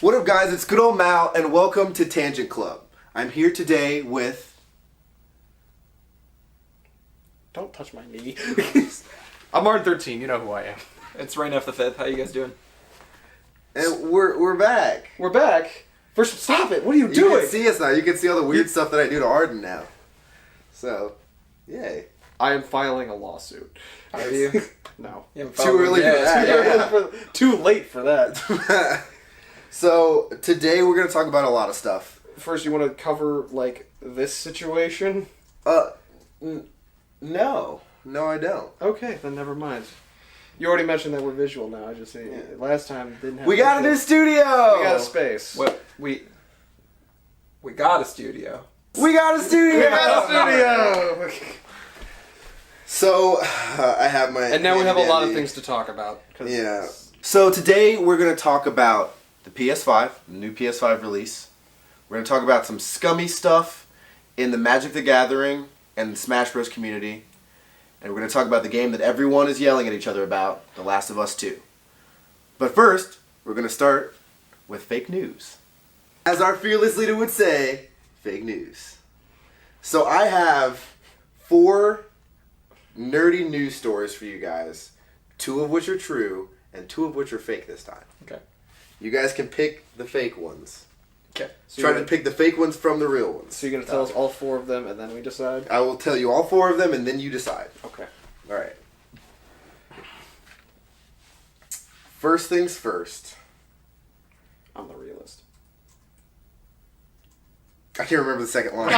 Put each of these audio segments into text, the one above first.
What up, guys? It's good old Mal, and welcome to Tangent Club. I'm here today with... Don't touch my knee. I'm ArdenXIII, you know who I am. It's Rain F the Fifth. How you guys doing? And we're back. We're back. First, stop it. What are you doing? You can see us now. You can see all the weird stuff that I do to Arden now. So, yay. I am filing a lawsuit. Are you? No. Too early for that. Too late for that. So, today we're going to talk about a lot of stuff. First, you want to cover, like, this situation? No. No, I don't. Okay, then never mind. You already mentioned that we're visual now. I just say last time didn't have. We got a new studio. We got a space. What we got a studio. We got a studio. We got a studio. So I have my. And now we have a lot of things to talk about. Yeah. So today we're going to talk about the PS5, the new PS5 release. We're going to talk about some scummy stuff in the Magic the Gathering and the SmashBros community. And we're going to talk about the game that everyone is yelling at each other about, The Last of Us 2. But first, we're going to start with fake news. As our fearless leader would say, fake news. So I have 4 nerdy news stories for you guys, 2 of which are true, and 2 of which are fake this time. Okay. You guys can pick the fake ones. Okay. So try to pick the fake ones from the real ones. So you're going to tell us all 4 of them and then we decide? I will tell you all 4 of them and then you decide. Okay. Alright. First things first. I'm the realist. I can't remember the second line.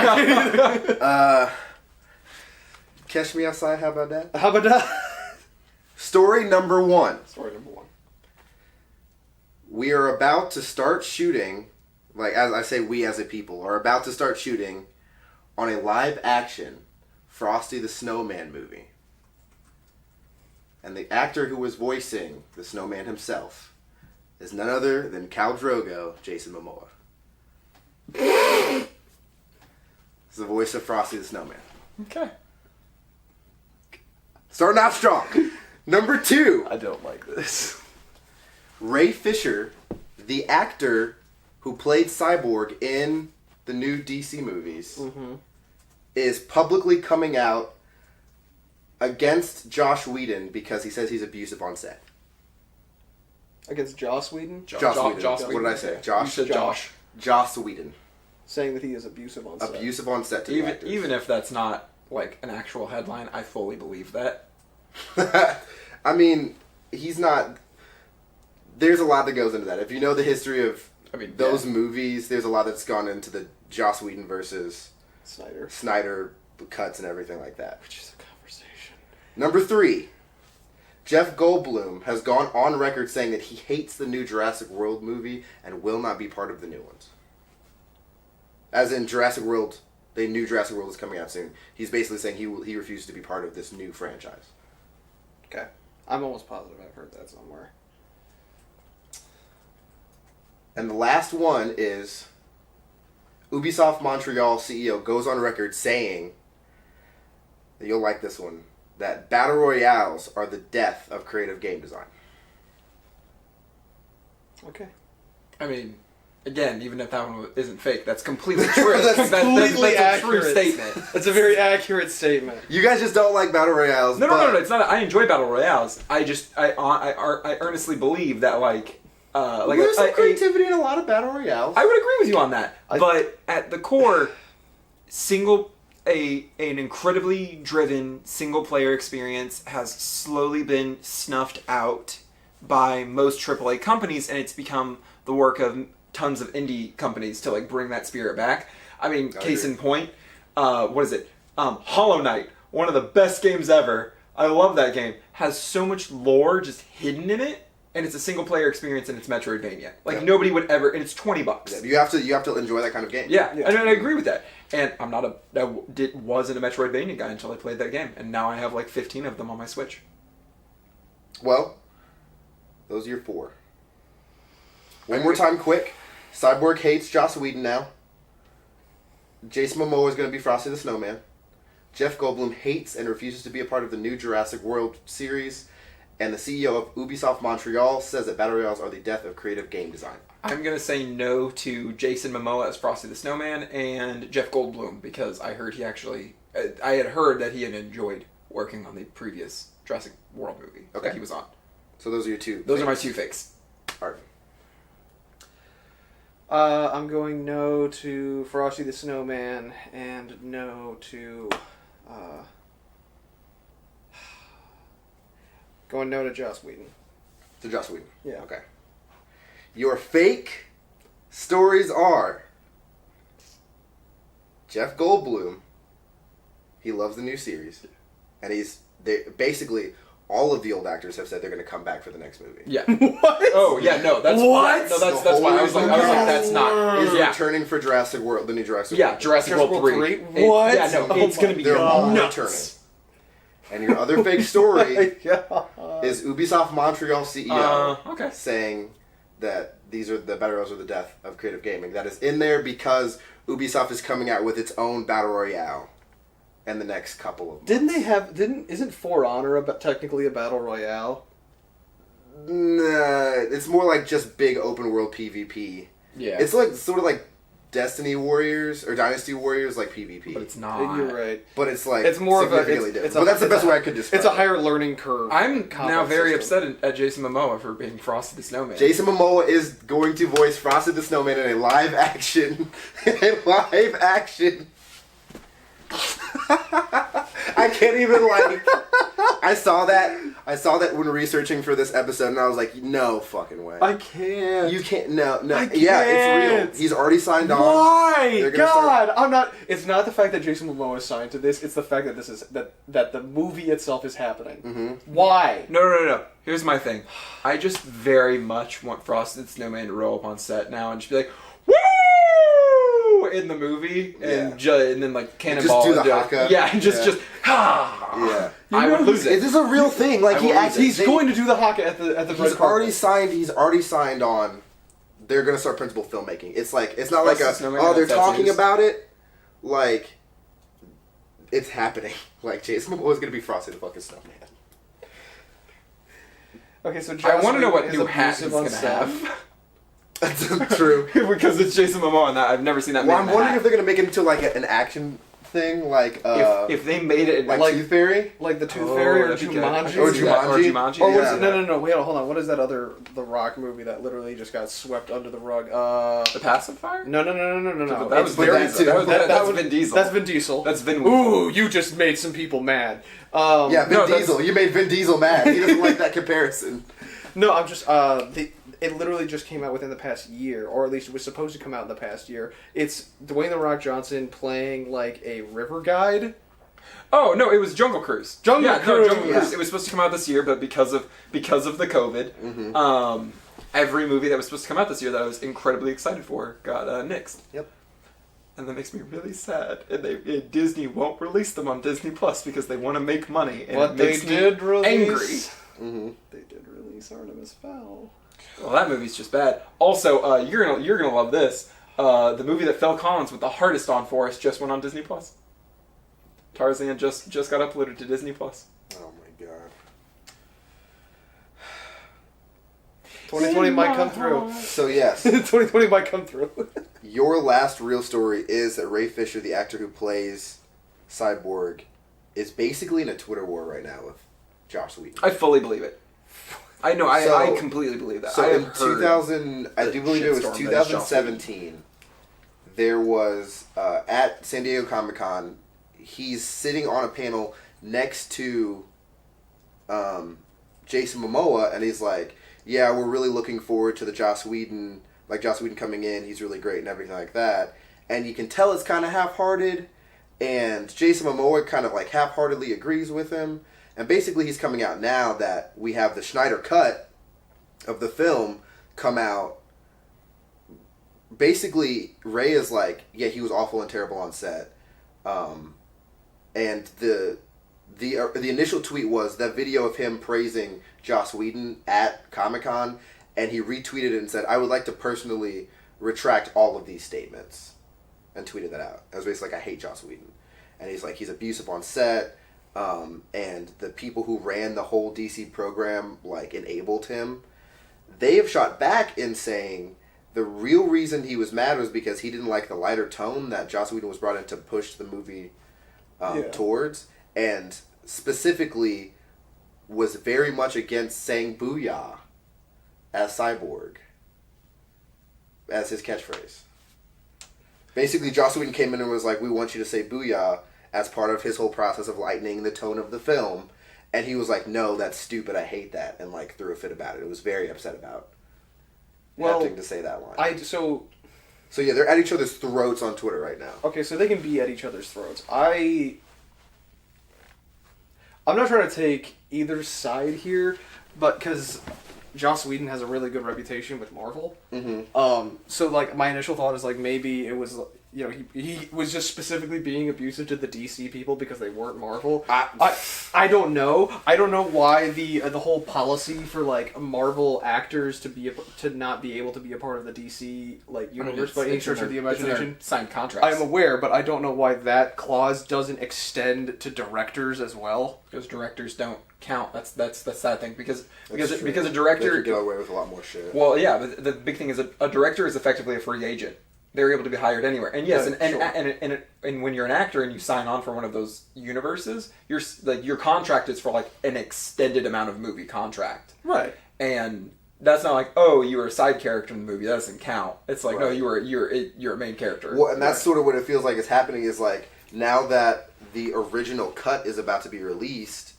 Catch me outside, how about that? How about that? Story number 1. Story number 1. We are about to start shooting, like as I say we as a people, are about to start shooting on a live action Frosty the Snowman movie. And the actor who was voicing the snowman himself is none other than Khal Drogo, Jason Momoa. He's the voice of Frosty the Snowman. Okay. Starting off strong. Number 2. I don't like this. Ray Fisher, the actor who played Cyborg in the new DC movies, is publicly coming out against Joss Whedon because he says he's abusive on set. Against Joss Whedon? Joss Whedon. Joss What did I say? You Josh? said Josh. Joss Whedon. Saying that he is abusive on set. Abusive on set to the actors. Even if that's not like an actual headline, I fully believe that. I mean, he's not... There's a lot that goes into that. If you know the history of those movies, there's a lot that's gone into the Joss Whedon versus Snyder cuts and everything like that. Which is a conversation. Number 3. Jeff Goldblum has gone on record saying that he hates the new Jurassic World movie and will not be part of the new ones. As in Jurassic World, the new Jurassic World is coming out soon. He's basically saying he refuses to be part of this new franchise. Okay. I'm almost positive I've heard that somewhere. And the last one is Ubisoft Montreal CEO goes on record saying, that you'll like this one, that Battle Royales are the death of creative game design. Okay. I mean, again, even if that one isn't fake, that's completely true. That's completely that's a true accurate. statement. That's a very accurate statement. You guys just don't like Battle Royales. No, it's not. I enjoy battle royales. I earnestly believe that there's some creativity in a lot of Battle Royales. I would agree with you on that. But at the core, an incredibly driven single player experience has slowly been snuffed out by most AAA companies, and it's become the work of tons of indie companies to bring that spirit back. I mean, case in point, what is it? Hollow Knight, one of the best games ever. I love that game. Has so much lore just hidden in it. And it's a single player experience and it's Metroidvania. Nobody would ever, and it's $20. Yeah, you have to enjoy that kind of game. Yeah. And I agree with that. And I wasn't a Metroidvania guy until I played that game. And now I have 15 of them on my Switch. Well, those are your 4. One more time quick. Cyborg hates Joss Whedon now. Jason Momoa is going to be Frosty the Snowman. Jeff Goldblum hates and refuses to be a part of the new Jurassic World series. And the CEO of Ubisoft Montreal says that battle royales are the death of creative game design. I'm going to say no to Jason Momoa as Frosty the Snowman and Jeff Goldblum because I heard I had heard that he had enjoyed working on the previous Jurassic World movie that he was on. So those are your two. Those are my two fakes. Arden. I'm going no to Frosty the Snowman and no to... going no to Joss Whedon. To Joss Whedon. Yeah. Okay. Your fake stories are Jeff Goldblum. He loves the new series, and basically all of the old actors have said they're going to come back for the next movie. Yeah. What? Oh yeah, no, that's what? No, that's why I was like, that's not. He's returning for Jurassic World, the new Jurassic World. Yeah, Jurassic World 3. What? Yeah, no, it's going to be They're all nuts. returning. And your other fake story God. is Ubisoft Montreal CEO saying that these are the battle royales are the death of creative gaming. That is in there because Ubisoft is coming out with its own battle royale in the next couple of months. Isn't For Honor technically a battle royale? Nah, it's more like just big open world PvP. Yeah. It's like sort of like Destiny Warriors or Dynasty Warriors, like PvP. But it's not. You're right. But it's like it's more of a. different. But that's the best way I could describe it. It's a higher learning curve. I'm now very upset at Jason Momoa for being Frosty the Snowman. Jason Momoa is going to voice Frosty the Snowman in a live action. I can't even I saw that when researching for this episode, and I was like, no fucking way. I can't. You can't. No. I can't. Yeah, it's real. He's already signed on. Why? God, I'm not. It's not the fact that Jason Momoa is signed to this. It's the fact that this is that the movie itself is happening. Mm-hmm. Why? No. Here's my thing. I just very much want Frosty the Snowman to roll up on set now and just be like, woo! In the movie, and then like cannonball. Just do the haka. Yeah, and just yeah. I would lose it. This is a real thing. Like he's going to do the haka at the red carpet. He's already signed on. They're gonna start principal filmmaking. It's not like they're talking about it. Like it's happening. Like Jason Momoa is gonna be Frosty the fucking Snowman. Okay, so I want to know what new hat he's gonna have. That's true. Because it's Jason Momoa and I've never seen that. Well, I'm wondering if they're gonna make it into like an action thing, like if they made it like Tooth Fairy, like the Tooth Fairy or Jumanji, or Jumanji. Oh, no. Wait, hold on. What is that other The Rock movie that literally just got swept under the rug? The Pacifier? No. That was Vin Diesel. That's Vin Diesel. That's Vin. Ooh, you just made some people mad. Vin Diesel. You made Vin Diesel mad. He doesn't like that comparison. No, I'm just it literally just came out within the past year, or at least it was supposed to come out in the past year. It's Dwayne "The Rock" Johnson playing like a river guide. Oh no, it was Jungle Cruise. Jungle Cruise. It was supposed to come out this year, but because of the COVID, every movie that was supposed to come out this year that I was incredibly excited for got nixed. Yep. And that makes me really sad. And Disney won't release them on Disney Plus because they want to make money. And but they did release. Angry. Mm-hmm. They did release Artemis Fowl. Well, that movie's just bad. Also, you're gonna love this. The movie that Phil Collins with the hardest on for us just went on Disney Plus. Tarzan just got uploaded to Disney Plus. Oh my god. 2020 might come through. So yes, 2020 might come through. Your last real story is that Ray Fisher, the actor who plays Cyborg, is basically in a Twitter war right now with Joss Whedon. I fully believe it. I know. I completely believe that. So in 2000, I do believe it was 2017. There was at San Diego Comic-Con. He's sitting on a panel next to Jason Momoa, and he's like, "Yeah, we're really looking forward to the Joss Whedon coming in. He's really great and everything like that." And you can tell it's kind of half-hearted, and Jason Momoa kind of like half-heartedly agrees with him. And basically, he's coming out now that we have the Schneider cut of the film come out. Basically, Ray is like, yeah, he was awful and terrible on set. And the initial tweet was that video of him praising Joss Whedon at Comic-Con, and he retweeted it and said, "I would like to personally retract all of these statements," and tweeted that out. It was basically like, I hate Joss Whedon. And he's like, he's abusive on set. and the people who ran the whole DC program like enabled him. They have shot back in saying the real reason he was mad was because he didn't like the lighter tone that Joss Whedon was brought in to push the movie towards, and specifically was very much against saying "booyah" as Cyborg as his catchphrase. Basically, Joss Whedon came in and was like, "We want you to say booyah" as part of his whole process of lightening the tone of the film. And he was like, "No, that's stupid. I hate that," and like threw a fit about it. It was very upset about having to say that line. So yeah, they're at each other's throats on Twitter right now. Okay, so they can be at each other's throats. I'm not trying to take either side here, but because Joss Whedon has a really good reputation with Marvel. Mm-hmm. So like my initial thought is like maybe it was, you know, he was just specifically being abusive to the DC people because they weren't Marvel. I don't know. I don't know why the whole policy for like Marvel actors to not be able to be a part of the DC like universe by any stretch of the imagination. Signed contracts. I am aware, but I don't know why that clause doesn't extend to directors as well. Because directors don't count. That's the sad thing. Because a They director could get away with a lot more shit. Well, yeah, but the big thing is a director is effectively a free agent. They're able to be hired anywhere. And yes, and when you're an actor and you sign on for one of those universes, your contract is for like an extended amount of movie contract. Right. And that's not like, oh, you were a side character in the movie. That doesn't count. It's like, no, you're a main character. Well, and that's sort of what it feels like is happening. Is like now that the original cut is about to be released,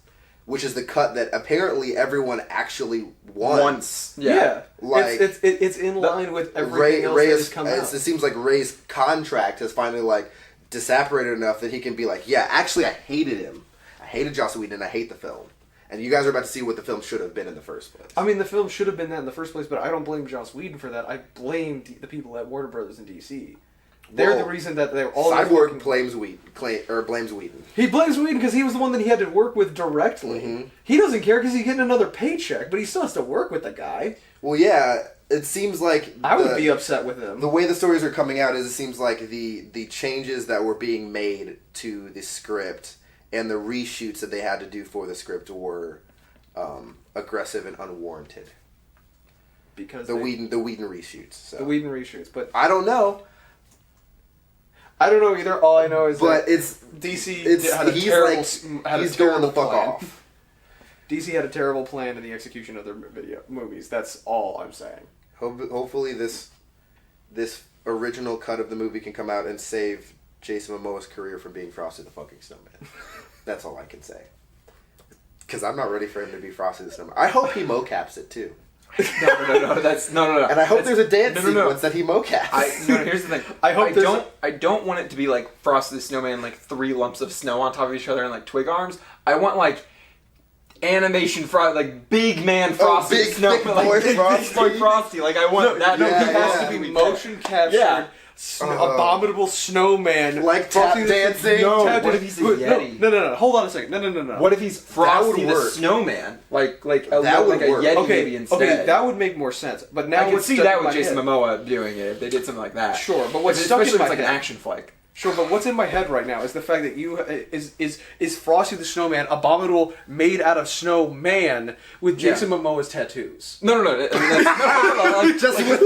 which is the cut that apparently everyone actually wants. Yeah. Like it's in line with everything else that has come out. It seems like Ray's contract has finally like disapparated enough that he can be like, yeah, actually I hated him. I hated Joss Whedon and I hate the film. And you guys are about to see what the film should have been in the first place. I mean, the film should have been that in the first place, but I don't blame Joss Whedon for that. I blame the people at Warner Brothers and DC. They're the reason that they're all... Cyborg blames Whedon. He blames Whedon because he was the one that he had to work with directly. Mm-hmm. He doesn't care because he's getting another paycheck, but he still has to work with the guy. Well, yeah, it seems like... I would be upset with him. The way the stories are coming out is it seems like the changes that were being made to the script and the reshoots that they had to do for the script were aggressive and unwarranted. Because the Whedon reshoots. So. The Whedon reshoots, but... I don't know. I don't know either. All I know is that DC had a terrible fuck plan. off. DC had a terrible plan in the execution of their movies. That's all I'm saying. Hopefully this original cut of the movie can come out and save Jason Momoa's career from being Frosty the fucking Snowman. That's all I can say. Because I'm not ready for him to be Frosty the Snowman. I hope he mocaps it too. No. That's no. And I hope there's a dance sequence that he mocaps. Here's the thing. I don't want it to be like Frosty the Snowman, like 3 lumps of snow on top of each other and like twig arms. I want like animation like big man Frosty big, Snowman, thick boy Frosty. Like I want that. He has to be motion captured. Yeah. Abominable snowman, like tap dancing. No, what if he's a Yeti? No. Hold on a second. No. What if he's Frosty the Snowman? Like a Yeti maybe instead. Okay, that would make more sense. But now I can see that with Jason Momoa doing it if they did something like that. Sure, but what's especially stuck in my if it's like head, an action flick. Sure, but what's in my head right now is the fact that is Frosty the Snowman abominable made out of snowman with Jason Momoa's tattoos. No. I mean, that's, Just with the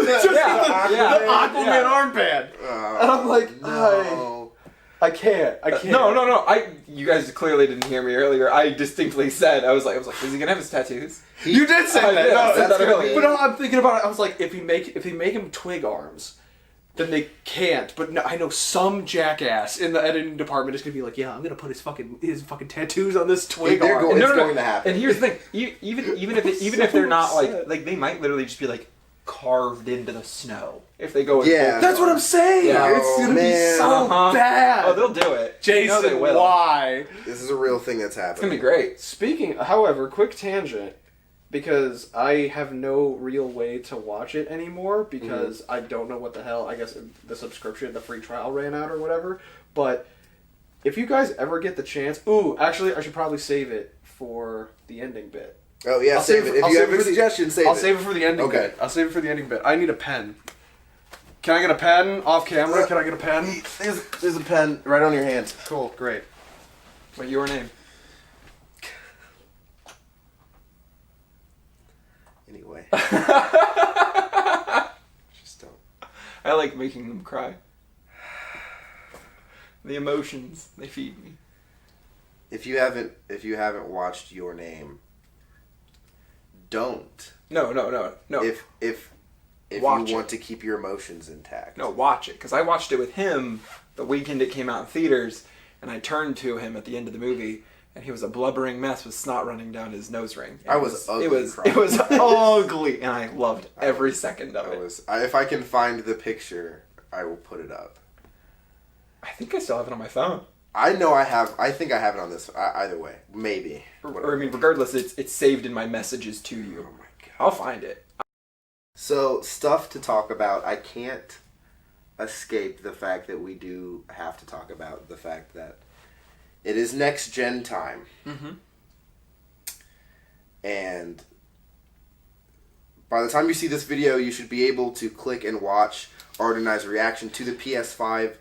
Aquaman armband. And I'm like, no. I can't. No. You guys clearly didn't hear me earlier. I distinctly said, I was like, is he gonna have his tattoos? You did say that. Did. No, I said that earlier. But no, I'm thinking about it. I was like, if he make him twig arms, then they can't. But no, I know some jackass in the editing department is gonna be like, yeah, I'm gonna put his fucking tattoos on this twig arm. It's going to happen. And here's the thing: even if they're not like they might literally just be like carved into the snow if they go. That's what I'm saying. Yeah. It's gonna be so bad. Oh, they'll do it. Jason, they will. why? This is a real thing that's happening. It's gonna be great. However, quick tangent. Because I have no real way to watch it anymore because I don't know what the hell, I guess the free trial ran out or whatever. But if you guys ever get the chance, actually I should probably save it for the ending bit. Oh yeah, save it. If you have a suggestion, save it. I'll save it for the ending bit. I'll save it for the ending bit. I need a pen. Can I get a pen off camera? Can I get a pen? There's a pen right on your hand. Cool, great. What's your name? Just don't. I like making them cry. The emotions they feed me. If you haven't watched Your Name, don't. No. If Watch you want it. to keep your emotions intact. No, watch it, because I watched it with him the weekend it came out in theaters, and I turned to him at the end of the movie, and he was a blubbering mess with snot running down his nose ring. I was ugly. It was ugly, and I loved every second of it. If I can find the picture, I will put it up. I think I still have it on my phone. I know I have. I think I have it on this. Either way, maybe. Or I mean, regardless, it's saved in my messages to you. Oh my god. I'll find it. So, stuff to talk about. I can't escape the fact that we do have to talk about the fact that it is next gen time. Mm-hmm. And by the time you see this video, you should be able to click and watch ArdenXIII's reaction to the PS5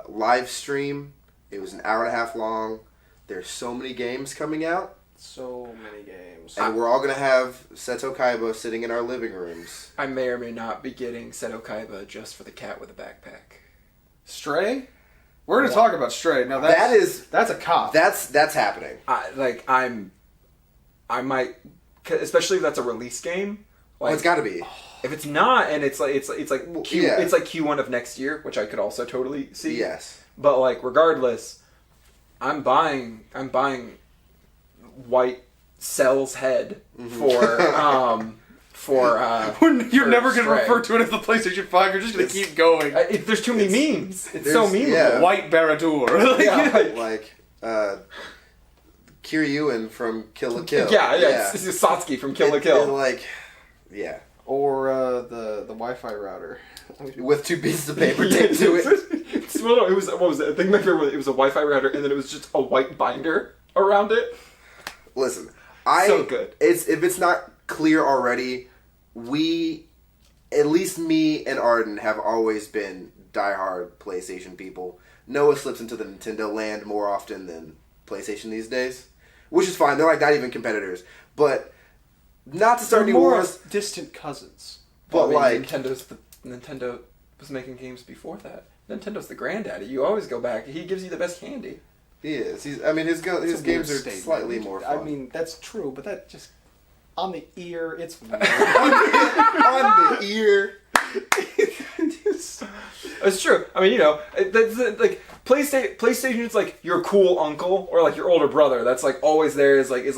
live stream. It was an hour and a half long. There's so many games coming out. So many games. And we're all going to have Seto Kaiba sitting in our living rooms. I may or may not be getting Seto Kaiba just for the cat with a backpack. Stray? We're going to talk about Stray. Now that's a cop. That's happening. I might, especially if that's a release game. Like, Well, it's got to be. If it's not, and it's like it's like yeah. it's like Q1 of next year, which I could also totally see. Yes. But like regardless, I'm buying White Cell's head Mm-hmm. You're never going to Stray. refer to it as the PlayStation 5. You're just going to keep going. There's too many memes. It's so memeable. yeah. White Baradur. Yeah, Like Kiryuin from Kill la Kill. yeah. It's Satsuki from Kill la Kill. And like, yeah. Or the Wi-Fi router. With 2 pieces of paper taped to it. It was what was it? I think my favorite was it was a Wi-Fi router, and then it was just a white binder around it. Listen, So good. If it's not clear already, at least me and Arden have always been diehard PlayStation people. Noah slips into the Nintendo land more often than PlayStation these days, which is fine. They're like not even competitors, but not to start They're any more wars. distant cousins. But like, Nintendo was making games before that. Nintendo's the granddaddy. You always go back. He gives you the best candy. he is. His games are slightly more fun. I mean, that's true, but that just on the ear, it's weird. on the ear. It's true. I mean, that's like PlayStation. It's like your cool uncle or like your older brother. That's like always there. Is like,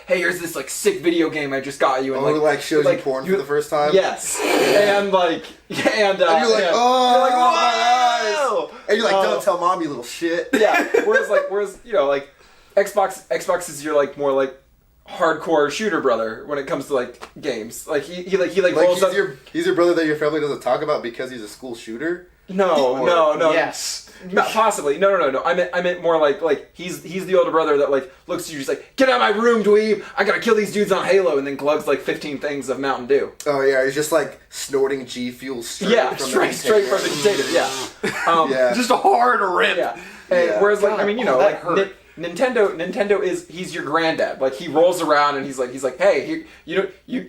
hey, here's this like sick video game I just got you. And like shows you porn for the first time. Yes, and like and you're like, oh, you're like, wow. wow. And you're like, don't tell mom, you little shit. Yeah. Whereas like Xbox is your like more like hardcore shooter brother when it comes to like games. Like he rolls up. He's your brother that your family doesn't talk about because he's a school shooter. No. Yes. Possibly. No. I meant more like he's the older brother that like looks at you just like, get out of my room, dweeb! I gotta kill these dudes on Halo, and then glugs like 15 things of Mountain Dew. Oh yeah, he's just like snorting G Fuel straight from the container. Yeah. Just a hard rip. Yeah. And whereas like God, I mean that hurt. Nintendo he's your granddad. Like he rolls around and he's like, hey, you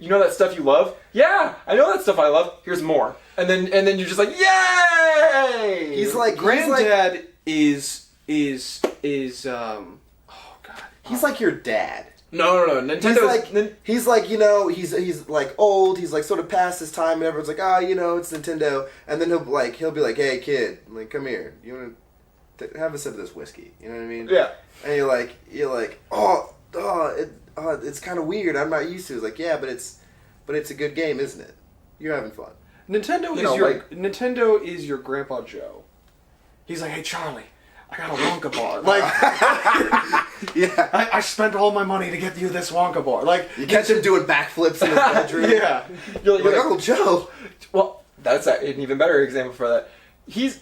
know that stuff you love? Yeah, I know that stuff I love. Here's more. And then you're just like, yay! He's like Granddad is oh god. He's like your dad. No. Nintendo's He's like he's like old. He's like sort of past his time, and everyone's like, it's Nintendo. And then he'll be like, hey kid, like come here. You want to have a sip of this whiskey? You know what I mean? Yeah. And you're like, it's kind of weird. I'm not used to it. It's like, yeah, but it's a good game, isn't it? You're having fun. Nintendo is your Grandpa Joe. He's like, hey Charlie, I got a Wonka bar. Like, yeah, I spent all my money to get you this Wonka bar. Like, you catch him doing backflips in his bedroom. yeah, you're like Uncle Joe. Well, that's an even better example for that. He is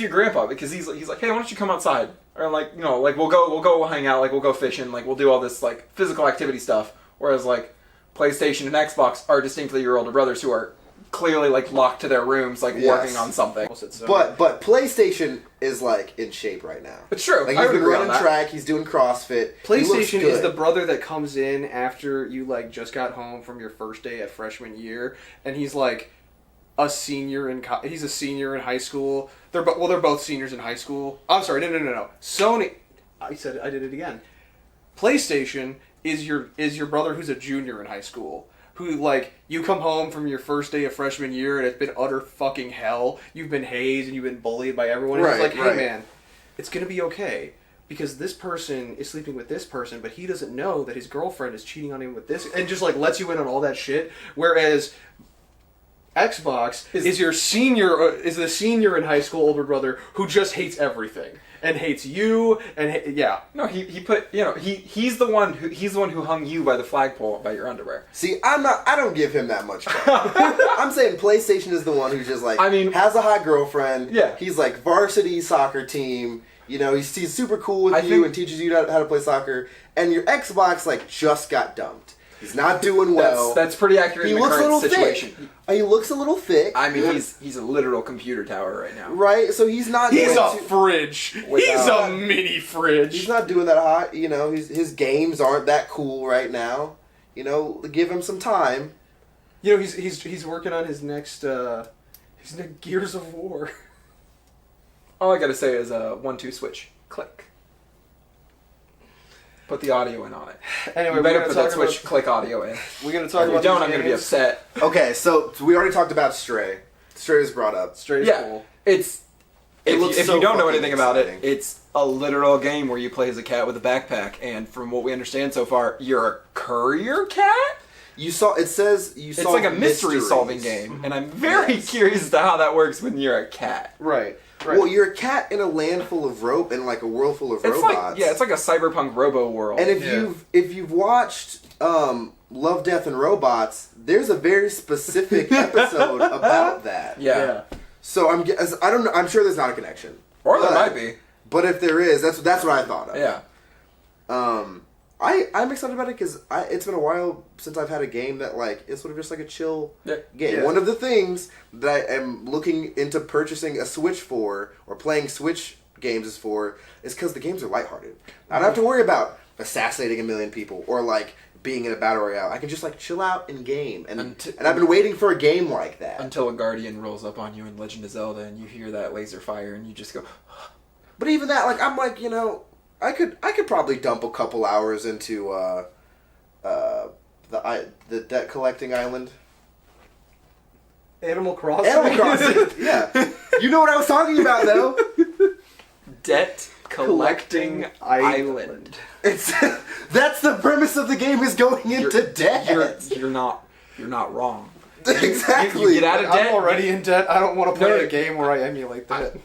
your grandpa because he's like, hey, why don't you come outside? Or like, we'll go hang out, like we'll go fishing, like we'll do all this like physical activity stuff. Whereas like PlayStation and Xbox are distinctly your older brothers who are clearly like locked to their rooms, like working on something. But PlayStation is like in shape right now. It's true. Like I he's would been agree on running that. track. He's doing CrossFit. PlayStation is the brother that comes in after you like just got home from your first day at freshman year, and he's like a senior in he's a senior in high school. They're both seniors in high school. I'm sorry, no. Sony. I did it again. PlayStation is your brother who's a junior in high school. Who, like, you come home from your first day of freshman year and it's been utter fucking hell. You've been hazed and you've been bullied by everyone. And it's like, hey man, it's gonna be okay. Because this person is sleeping with this person, but he doesn't know that his girlfriend is cheating on him with this. And just, like, lets you in on all that shit. Whereas Xbox is the senior in high school older brother who just hates everything. And hates you, and yeah. No, he's the one who hung you by the flagpole by your underwear. See, I don't give him that much credit. I'm saying PlayStation is the one who just like has a hot girlfriend. Yeah. He's like varsity soccer team. You know, he's super cool with you and teaches you how to play soccer. And your Xbox like just got dumped. He's not doing well. That's pretty accurate in the current situation. Thick. He looks a little thick. I mean, he's a literal computer tower right now. Right, so he's not. He's a fridge. He's a mini fridge. He's not doing that hot. You know, his games aren't that cool right now. You know, give him some time. You know, he's working on his next Gears of War. All I gotta say is 1-2 switch, click. Put the audio in on it. Anyway, you better put that switch click audio in. We're gonna talk about. If you don't, I'm gonna be upset. Okay, so we already talked about Stray. Stray was brought up. Stray is cool. If you don't know anything about exciting. it, it's a literal game where you play as a cat with a backpack, and from what we understand so far, you're a courier cat. It's like a mystery solving game, and I'm very curious as to how that works when you're a cat. Right. Well, you're a cat in a land full of in like a world full of robots. It's like a cyberpunk robo world. And if you've watched Love, Death, and Robots, there's a very specific episode about that. Yeah. So I don't know. I'm sure there's not a connection, or there might be. But if there is, that's what I thought of. Yeah. I'm excited about it because it's been a while since I've had a game that like is sort of just like a chill game. Yeah. One of the things that I am looking into purchasing a Switch for or playing Switch games is because the games are lighthearted. I don't have to worry about assassinating a million people or like being in a battle royale. I can just like chill out and game, and I've been waiting for a game like that until a guardian rolls up on you in Legend of Zelda and you hear that laser fire and you just go. But even that, like I'm like I could probably dump a couple hours into the debt collecting island. Animal Crossing. Yeah. You know what I was talking about though. Debt collecting island. That's the premise of the game is going into debt. You're not wrong. Exactly. You get out of debt. I'm already in debt. I don't want to play a game where I emulate that.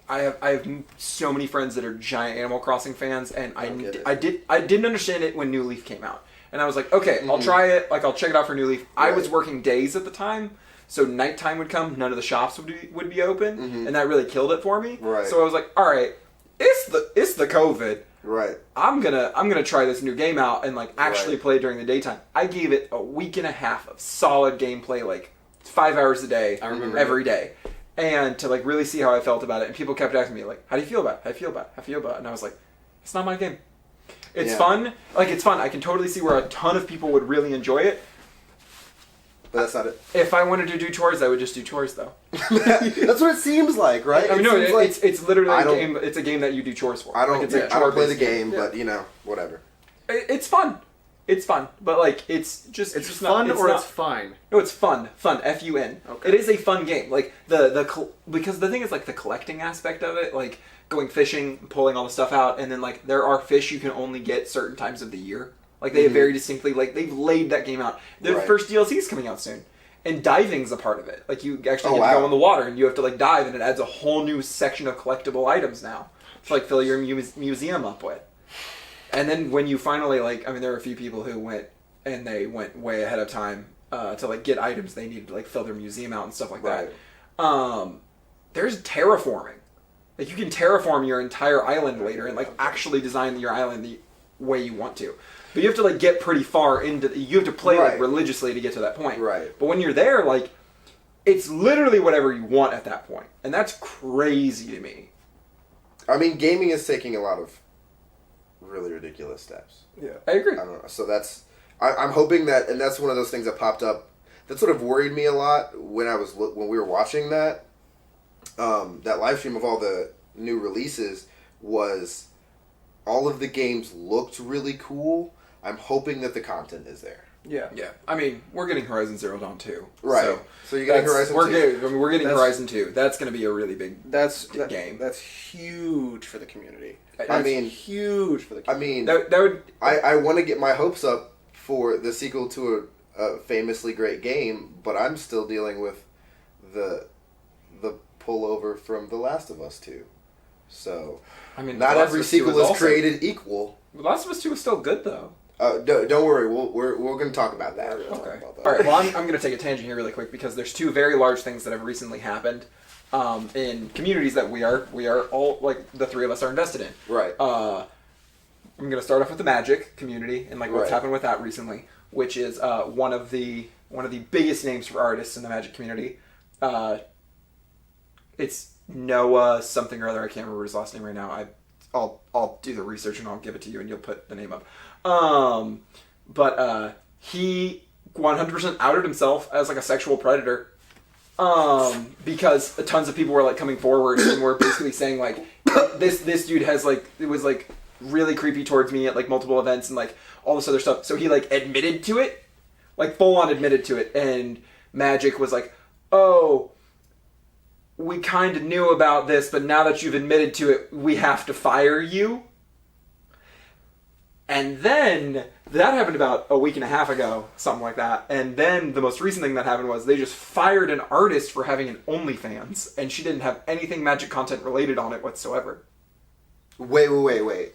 I have so many friends that are giant Animal Crossing fans, and I didn't understand it when New Leaf came out, and I was like, okay, I'll try it. Like I'll check it out for New Leaf. Right. I was working days at the time, so nighttime would come, none of the shops would be open, and that really killed it for me. Right. So I was like, all right, it's the COVID. Right. I'm gonna try this new game out and like actually play during the daytime. I gave it a week and a half of solid gameplay, like 5 hours a day, every day. And to like really see how I felt about it, and people kept asking me like, "How do you feel about it? How do you feel about it? How do you feel about it?" And I was like, "It's not my game. It's fun. Like it's fun. I can totally see where a ton of people would really enjoy it. But that's not it. If I wanted to do chores, I would just do chores though. That's what it seems like, right? I mean, it's literally a game. It's a game that you do chores for. I don't. Like, I don't play the game, but whatever. It's fun. It's fun, but like it's just fun not, or it's fine. No, it's fun. Fun. F-U-N. Okay. It is a fun game. Like because the thing is like the collecting aspect of it, like going fishing, pulling all the stuff out, and then like there are fish you can only get certain times of the year. Like they have very distinctly they've laid that game out. The first DLC is coming out soon, and diving's a part of it. Like you actually have to go in the water and you have to like dive, and it adds a whole new section of collectible items now to like fill your museum up with. And then when you finally there are a few people who went way ahead of time to like get items they needed to like fill their museum out and stuff like that. There's terraforming. Like you can terraform your entire island later and like actually design your island the way you want to. But you have to like get pretty far into you have to play like religiously to get to that point. Right. But when you're there, like it's literally whatever you want at that point, and that's crazy to me. I mean, gaming is taking a lot of really ridiculous steps. Yeah. I agree. I don't know. So I'm hoping that, and that's one of those things that popped up that sort of worried me a lot when we were watching that live stream of all the new releases. Was all of the games looked really cool. I'm hoping that the content is there. Yeah. Yeah. I mean, we're getting Horizon Zero Dawn 2. Right. So you're getting Horizon 2. We're getting Horizon 2. That's going to be a really big game. That's huge for the community. I mean, huge for the community. that would... I want to get my hopes up for the sequel to a famously great game, but I'm still dealing with the pullover from The Last of Us 2. So, I mean, not every sequel is created equal. The Last of Us 2 is still good, though. Don't worry, we're going to talk about that. Okay. All right. Well, I'm going to take a tangent here really quick because there's two very large things that have recently happened in communities that we are all, like, the three of us are invested in. Right. I'm going to start off with the Magic community and like what's Right. happened with that recently, which is one of the biggest names for artists in the Magic community. It's Noah something or other. I can't remember his last name right now. I'll do the research and I'll give it to you and you'll put the name up. But he 100% outed himself as like a sexual predator. Because tons of people were like coming forward and were basically saying like this dude has like it was like really creepy towards me at like multiple events and like all this other stuff. So he like admitted to it, like full on admitted to it, and Magic was like, "Oh, we kind of knew about this, but now that you've admitted to it, we have to fire you." And then that happened about a week and a half ago, something like that. And then the most recent thing that happened was they just fired an artist for having an OnlyFans, and she didn't have anything Magic content related on it whatsoever. Wait.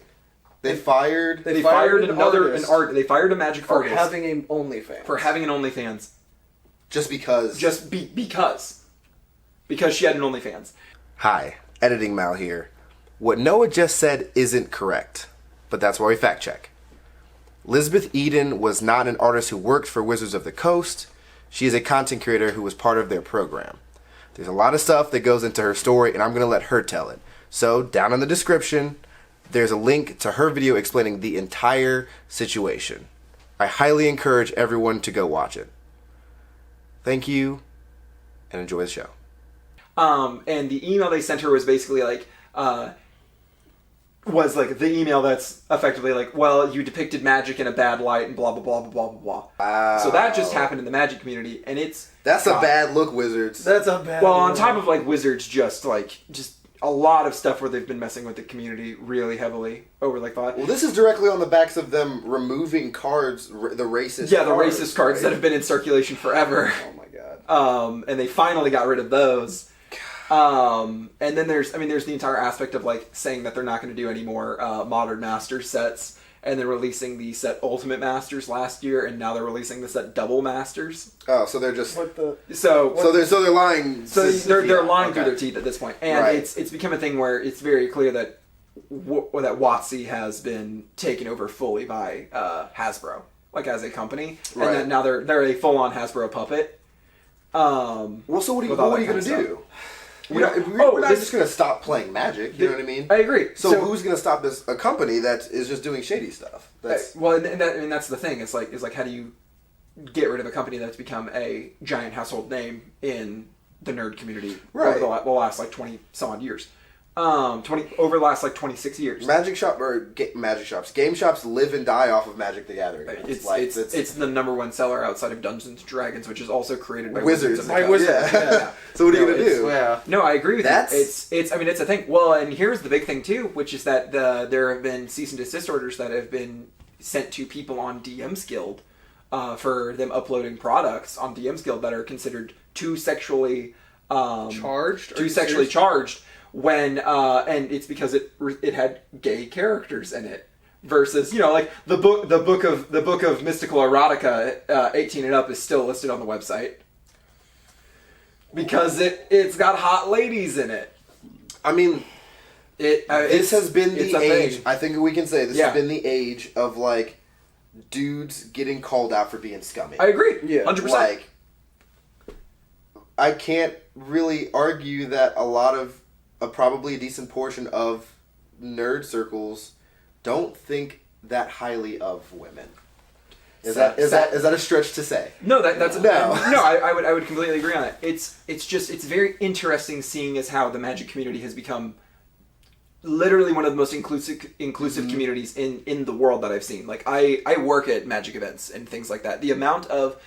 They fired They fired an an art. They fired a Magic for artist having an OnlyFans. for having an OnlyFans. just because. Because she had an OnlyFans. Hi, editing Mal here. What Noah just said isn't correct, but that's why we fact check. Lisbeth Eden was not an artist who worked for Wizards of the Coast. She is a content creator who was part of their program. There's a lot of stuff that goes into her story, and I'm going to let her tell it. So, down in the description, there's a link to her video explaining the entire situation. I highly encourage everyone to go watch it. Thank you, and enjoy the show. And the email they sent her was basically like, was like the email that's effectively like, well, you depicted Magic in a bad light and blah, blah, blah, blah, blah, blah. Wow. So that just happened in the Magic community, and it's... That's a bad look, Wizards. That's a bad. Well, on top of like Wizards, just a lot of stuff where they've been messing with the community really heavily over like that. Well, this is directly on the backs of them removing cards, the racist Yeah, the cards, racist cards right? that have been in circulation forever. Oh my god. And they finally got rid of those. And then there's the entire aspect of like saying that they're not going to do any more Modern Masters sets, and then releasing the set Ultimate Masters last year, and now they're releasing the set Double Masters. Oh, so they're just So they're lying. So they're lying through okay. their teeth at this point, and Right. it's become a thing where it's very clear that that WotC has been taken over fully by Hasbro, like as a company, Right. and then now they're a full on Hasbro puppet. Well, so what are you going to do? We're not just going to stop playing Magic. You know what I mean? I agree. So who's going to stop this? A company that is just doing shady stuff. That's Well, and that's the thing. It's like how do you get rid of a company that's become a giant household name in the nerd community over the last like 20 some odd years. Over the last like 26 years. Magic shops. Game shops live and die off of Magic the Gathering. It's the number one seller outside of Dungeons and Dragons, which is also created by Wizards. of the Coast. Yeah. So what are you gonna do? Yeah. No, I agree with you. That's- It's a thing. Well, and here's the big thing too, which is that there have been cease and desist orders that have been sent to people on DM's Guild for them uploading products on DM's Guild that are considered too sexually charged when and it's because it had gay characters in it. Versus, like the book of mystical erotica, 18 and up is still listed on the website because it's got hot ladies in it. I mean, this has been the age. Thing. I think we can say this has been the age of like dudes getting called out for being scummy. I agree. Yeah. 100%. Like, I can't really argue that a lot of, probably a decent portion of nerd circles don't think that highly of women. Is that a stretch to say? No, that's No. no. I would completely agree on that. It's very interesting seeing as how the Magic community has become literally one of the most inclusive communities in the world that I've seen. Like I work at Magic events and things like that. The amount of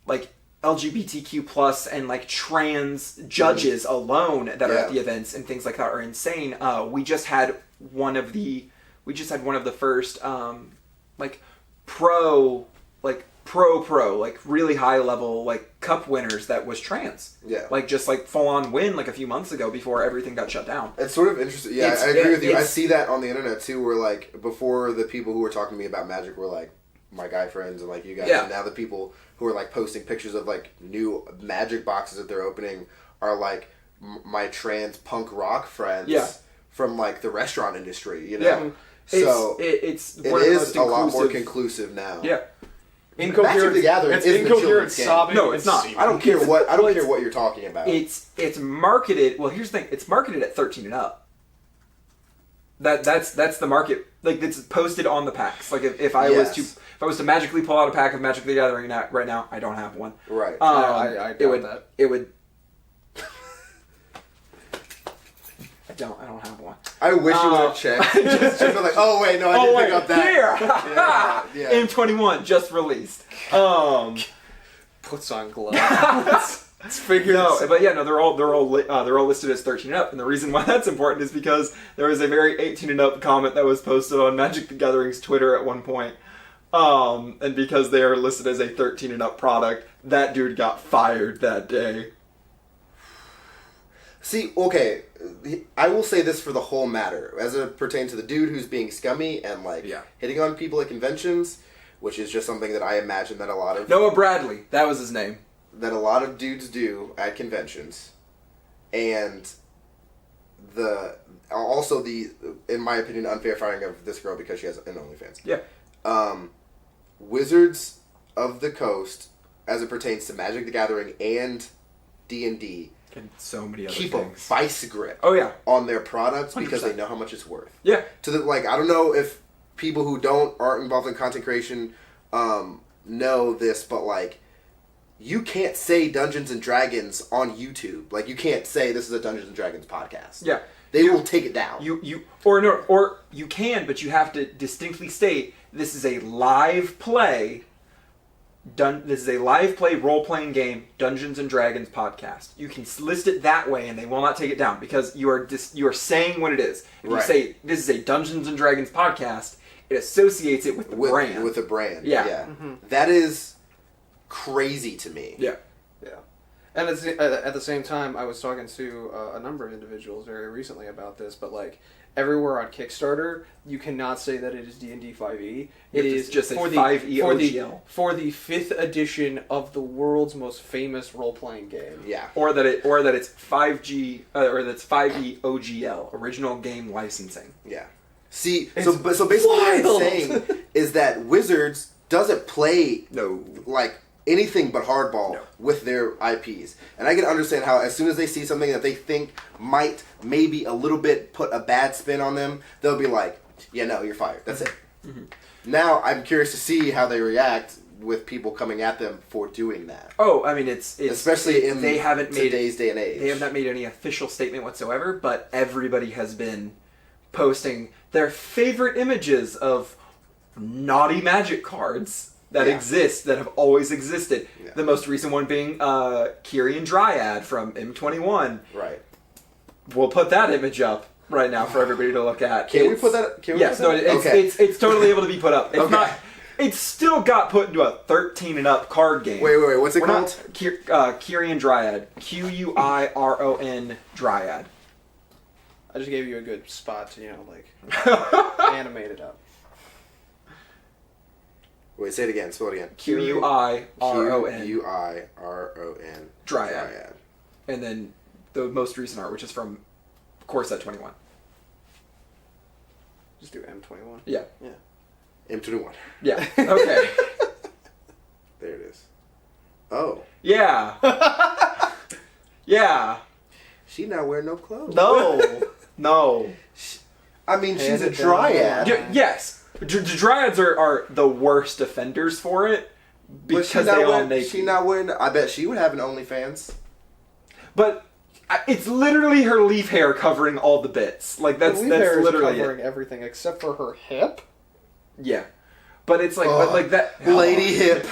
like LGBTQ plus and like trans judges alone that are at the events and things like that are insane. We just had one of the first like pro like really high level like cup winners that was trans. Yeah. Like just like full on win like a few months ago before everything got shut down. It's sort of interesting. Yeah, I agree with you. I see that on the internet too, where like before the people who were talking to me about Magic were like my guy friends and like you guys, and now the people who are like posting pictures of like new Magic boxes that they're opening are like my trans punk rock friends from like the restaurant industry, you know. Yeah. So it is a lot more conclusive now. Yeah. Magic the Gathering it's isn't incoherent a children's game. sobbing. No, it's not. I don't care what care what you're talking about. It's marketed. Well, here's the thing. It's marketed at 13 and up. That's the market. Like it's posted on the packs. Like if I was to magically pull out a pack of Magic the Gathering right now, I don't have one. Right. I doubt that. It would. I don't have one. I wish you would have checked. just be like, oh wait, no, I didn't pick up that. Here, M21 just released. Puts on gloves. It's figured. No, but yeah, no, they're all listed as 13 and up, and the reason why that's important is because there was a very 18 and up comment that was posted on Magic the Gathering's Twitter at one point, and because they are listed as a 13 and up product, that dude got fired that day. See, okay, I will say this for the whole matter, as it pertains to the dude who's being scummy and like hitting on people at conventions, which is just something that I imagine that a lot of Noah Bradley, that was his name. That a lot of dudes do at conventions, and also in my opinion, unfair firing of this girl because she has an OnlyFans. Yeah. Wizards of the Coast, as it pertains to Magic the Gathering and D&D, and so many other keep things. a vice grip on their products 100%. because they know how much it's worth. Yeah. To the like, I don't know if people who aren't involved in content creation know this, but like, you can't say Dungeons and Dragons on YouTube. Like, you can't say this is a Dungeons and Dragons podcast. Yeah. They will take it down. Or you can, but you have to distinctly state this is a live play. This is a live play role-playing game, Dungeons and Dragons podcast. You can list it that way, and they will not take it down because you are saying what it is. If you say this is a Dungeons and Dragons podcast, it associates it with the brand. With the brand, yeah. Mm-hmm. That is crazy to me. Yeah. Yeah. And at the same time, I was talking to a number of individuals very recently about this, but like everywhere on Kickstarter, you cannot say that it is D&D 5e. It is just a 5e OGL. For the 5th edition of the world's most famous role-playing game. Yeah. Or that it's 5G or that's 5e OGL, original game licensing. Yeah. See, so basically what I'm saying is that Wizards doesn't play like anything but hardball with their IPs. And I can understand how as soon as they see something that they think might maybe a little bit put a bad spin on them, they'll be like, yeah, no, you're fired. That's it. Mm-hmm. Now I'm curious to see how they react with people coming at them for doing that. Oh, I mean, it's especially in today's day and age. They have not made any official statement whatsoever, but everybody has been posting their favorite images of naughty Magic cards that exist, that have always existed. Yeah. The most recent one being Kyrian Dryad from M21. Right. We'll put that image up right now for everybody to look at. Can we put that? It's totally able to be put up. It's not. It's still got put into a 13 and up card game. Wait. What's it called? Kyrian Dryad. Q-U-I-R-O-N Dryad. I just gave you a good spot to, animate it up. Wait, say it again. Spell it again. Q-U-I-R-O-N. Q-U-I-R-O-N. Dryad. And then the most recent art, which is from Core Set 21. Just do M21. Yeah. M21. Yeah. Okay. There it is. Oh. Yeah. Yeah. She not wearing no clothes. No. No. I mean, she's a Handed down. dryad. Yes. Dryads are the worst offenders for it But because they all naked. She not wearing. I bet she would have an OnlyFans. But it's literally her leaf hair covering all the bits. Like that's The leaf hair is literally covering it. everything except for her hip. Yeah. But it's like, but like that Lady hip.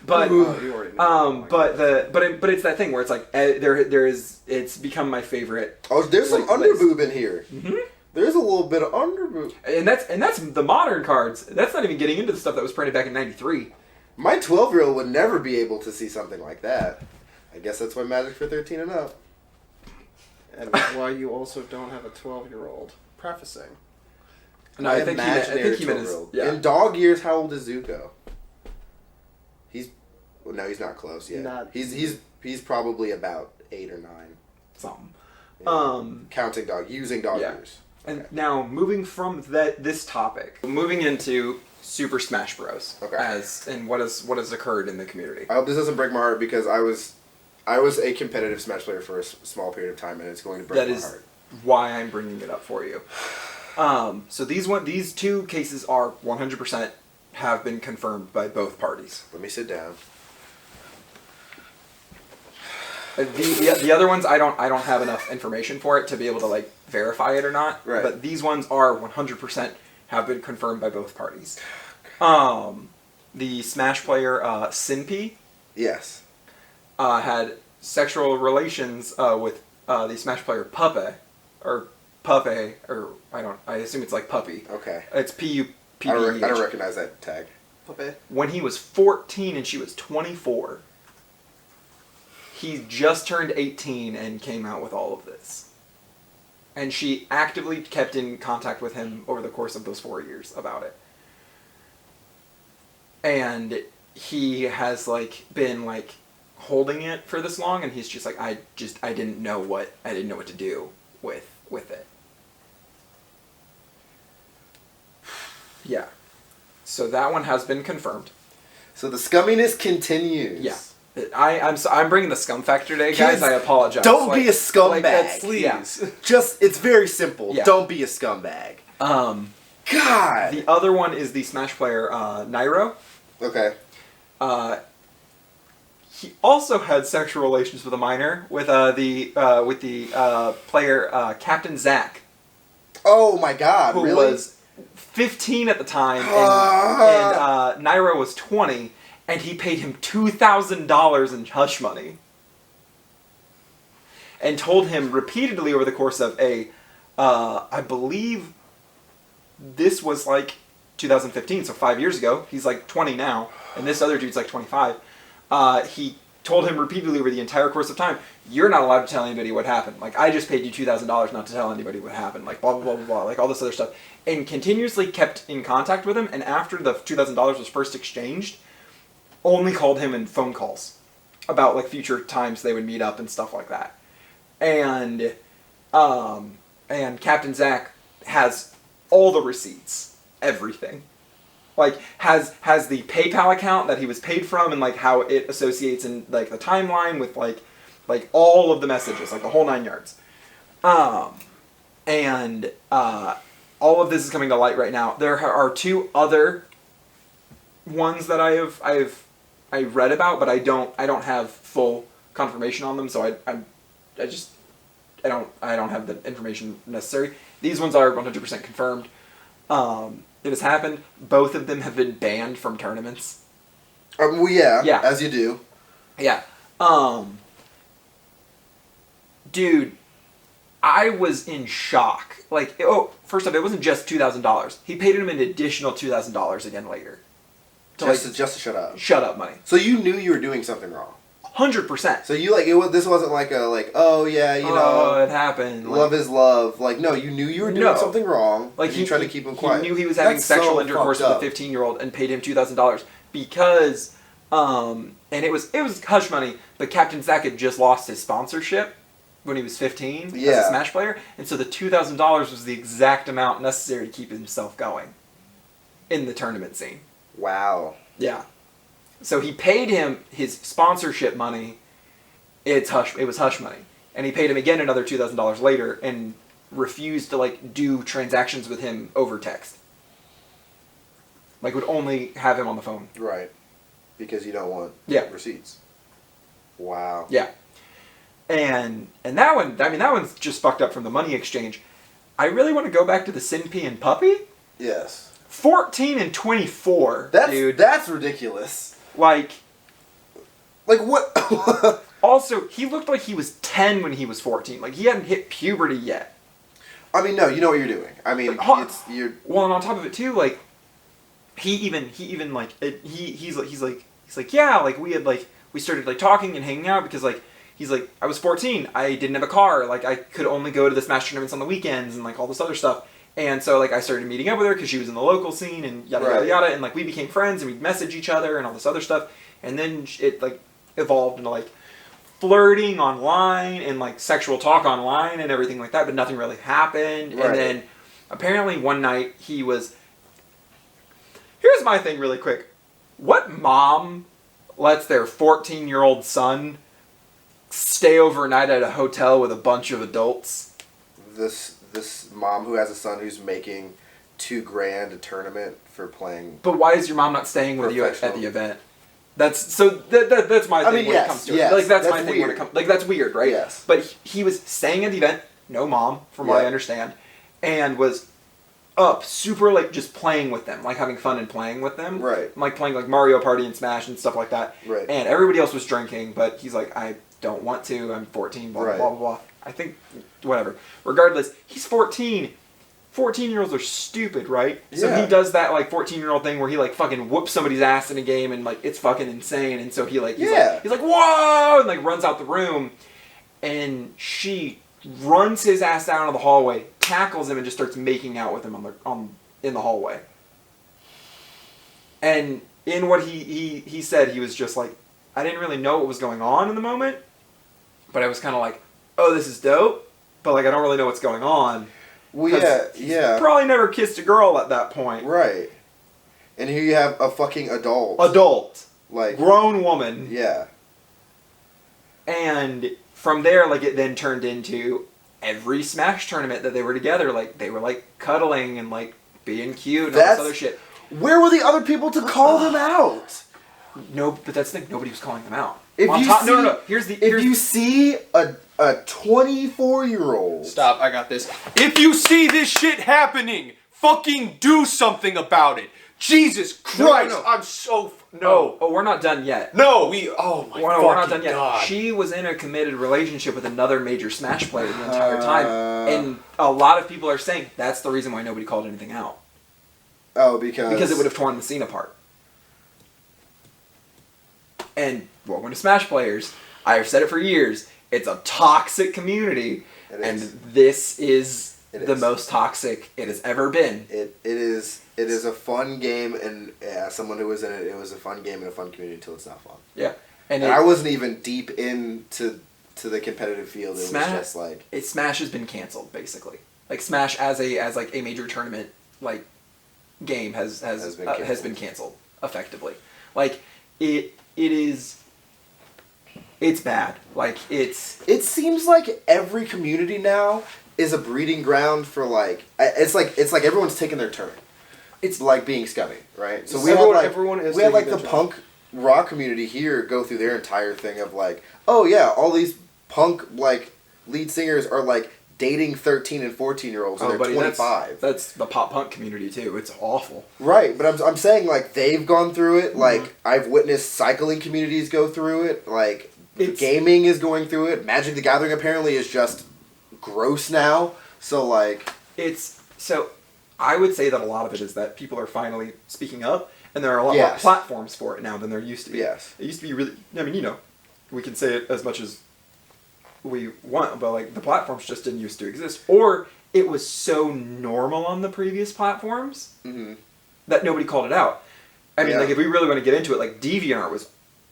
But You already know. but it's that thing where it's like there is it's become my favorite. Oh, there's some Like, underboob in here. Mm-hmm. There's a little bit of underboob. And that's the modern cards. That's not even getting into the stuff that was printed back in '93. My 12-year-old would never be able to see something like that. I guess that's why Magic for 13 and up. And why you also don't have a 12-year-old. Prefacing. No, I think he meant his, yeah. In dog years, how old is Zuko? No, he's not close yet. He's probably about 8 or 9. Something. Yeah. Counting using dog Yeah. years. And Okay. now moving from this topic, moving into Super Smash Bros. Okay. And what has occurred in the community. I hope this doesn't break my heart because I was a competitive Smash player for a small period of time, and it's going to break my heart. Why I'm bringing it up for you. So these two cases are 100% have been confirmed by both parties. Let me sit down. The other ones I don't have enough information for it to be able to like verify it or not. Right. But these ones are 100% have been confirmed by both parties. The Smash player Sinpy Yes. had sexual relations with the Smash player Puppe, or I assume it's like puppy. Okay. It's P-U-P-P-E-H. I don't recognize that tag. Puppet. When he was 14 and she was 24, he just turned 18 and came out with all of this. And she actively kept in contact with him over the course of those 4 years about it. And he has like been like holding it for this long, and he's just like, I didn't know what to do with it. Yeah. So that one has been confirmed. So the scumminess continues. Yeah. I'm bringing the scum factor today, guys. Kids, I apologize. Don't be a scumbag. that's please. Yeah. It's very simple. Yeah. Don't be a scumbag. God. The other one is the Smash player Nairo. Okay. He also had sexual relations with a minor with the player Captain Zack, Oh my God. who really? was 15 at the time, and Nairo was 20, and he paid him $2,000 in hush money, and told him repeatedly over the course of I believe this was like 2015, so 5 years ago. He's like 20 now, and this other dude's like 25. He told him repeatedly over the entire course of time, you're not allowed to tell anybody what happened. Like, I just paid you $2,000 not to tell anybody what happened. Like, blah, blah, blah, blah, blah. Like, all this other stuff. And continuously kept in contact with him, and after the $2,000 was first exchanged, only called him in phone calls about, like, future times they would meet up and stuff like that. And Captain Zack has all the receipts. Everything. Like, has the PayPal account that he was paid from, and like how it associates in like the timeline with like all of the messages, like the whole 9 yards. And all of this is coming to light right now. There are 2 other ones that I read about, but I don't have full confirmation on them, so I don't have the information necessary. These ones are 100% confirmed. It has happened. Both of them have been banned from tournaments. Well, yeah. Yeah. As you do. Yeah. Dude, I was in shock. Like, first off, it wasn't just $2,000. He paid him an additional $2,000 again later. Just to shut up. Shut up money. So you knew you were doing something wrong. 100%. So you this wasn't like oh yeah, you know, it happened. love is love. Like, no, you knew you were doing something wrong. Like, and you tried to keep him quiet. He knew he was having That's sexual so intercourse with fucked a up. 15-year-old and paid him $2,000 because, and it was hush money, but Captain Zack had just lost his sponsorship when he was 15 as a Smash player, and so the $2,000 was the exact amount necessary to keep himself going in the tournament scene. Wow. Yeah. So he paid him his sponsorship money. It was hush money, and he paid him again another $2,000 later, and refused to like do transactions with him over text. Like would only have him on the phone. Right. Because you don't want receipts. Wow. Yeah. And that one, I mean, that one's just fucked up from the money exchange. I really want to go back to the Sinpy and Puppy. Yes. 14 and 24, dude. That's ridiculous. Like what? Also, he looked like he was 10 when he was 14. Like, he hadn't hit puberty yet. I mean, no, you know what you're doing. I mean, you're... Well, and on top of it, too, like, he's like, yeah, like, we started, like, talking and hanging out because, like, he's like, I was 14, I didn't have a car, like, I could only go to the Smash tournaments on the weekends and, like, all this other stuff. And so, like, I started meeting up with her because she was in the local scene and yada, yada, yada. And, like, we became friends and we'd message each other and all this other stuff. And then it, like, evolved into, like, flirting online and, like, sexual talk online and everything like that. But nothing really happened. Right. And then, apparently, one night he was... Here's my thing really quick. What mom lets their 14-year-old son stay overnight at a hotel with a bunch of adults? This mom who has a son who's making $2,000 a tournament for playing. But why is your mom not staying with you at the event? That's my thing when it comes to it. Like that's my thing when it comes. Like that's weird, right? Yes. But he was staying at the event, no mom, from what I understand, and was up super like just playing with them, like having fun and playing with them. Right. Like playing like Mario Party and Smash and stuff like that. Right. And everybody else was drinking, but he's like, I don't want to. I'm 14. Blah blah blah blah blah. I think, whatever. Regardless, he's 14. 14-year-olds are stupid, right? Yeah. So he does that, like, 14-year-old thing where he, like, fucking whoops somebody's ass in a game and, like, it's fucking insane. And so he, like, he's like, whoa! And, like, runs out the room. And she runs his ass down to the hallway, tackles him, and just starts making out with him in the hallway. And in what he said, he was just like, I didn't really know what was going on in the moment, but I was kind of like, oh, this is dope, but like I don't really know what's going on. Well, yeah. Probably never kissed a girl at that point. Right. And here you have a fucking adult. Like grown woman. Yeah. And from there, like it then turned into every Smash tournament that they were together, like they were like cuddling and like being cute and all this other shit. Where were the other people to call them out? No, but that's the thing. Nobody was calling them out. If you see a 24-year-old... Stop, I got this. If you see this shit happening, fucking do something about it. Jesus Christ, no. I'm so... No. Oh, we're not done yet. No, oh my God. We're not done yet. She was in a committed relationship with another major Smash player the entire time. And a lot of people are saying that's the reason why nobody called anything out. Oh, because it would have torn the scene apart. And welcome to Smash players. I have said it for years. It's a toxic community, and this is the most toxic it has ever been. It is a fun game, and as someone who was in it, it was a fun game and a fun community until it's not fun. Yeah, and I wasn't even deep into the competitive field. It was just like Smash has been canceled basically. Like Smash as like a major tournament like game has been canceled effectively. Like it's bad. Like it seems like every community now is a breeding ground for like it's like everyone's taking their turn. It's like being scummy, right? So we had like the punk rock community here go through their entire thing of like, oh yeah, all these punk like lead singers are like dating 13 and 14-year-olds and they're 25. That's the pop punk community too. It's awful. Right, but I'm saying like they've gone through it. Like I've witnessed cycling communities go through it. Like gaming is going through it. Magic the Gathering apparently is just gross now. So like I would say that a lot of it is that people are finally speaking up, and there are a lot more platforms for it now than there used to be. Yes. It used to be really. I mean, we can say it as much as we want, but like the platforms just didn't used to exist, or it was so normal on the previous platforms that nobody called it out. I mean, like if we really want to get into it, like DeviantArt was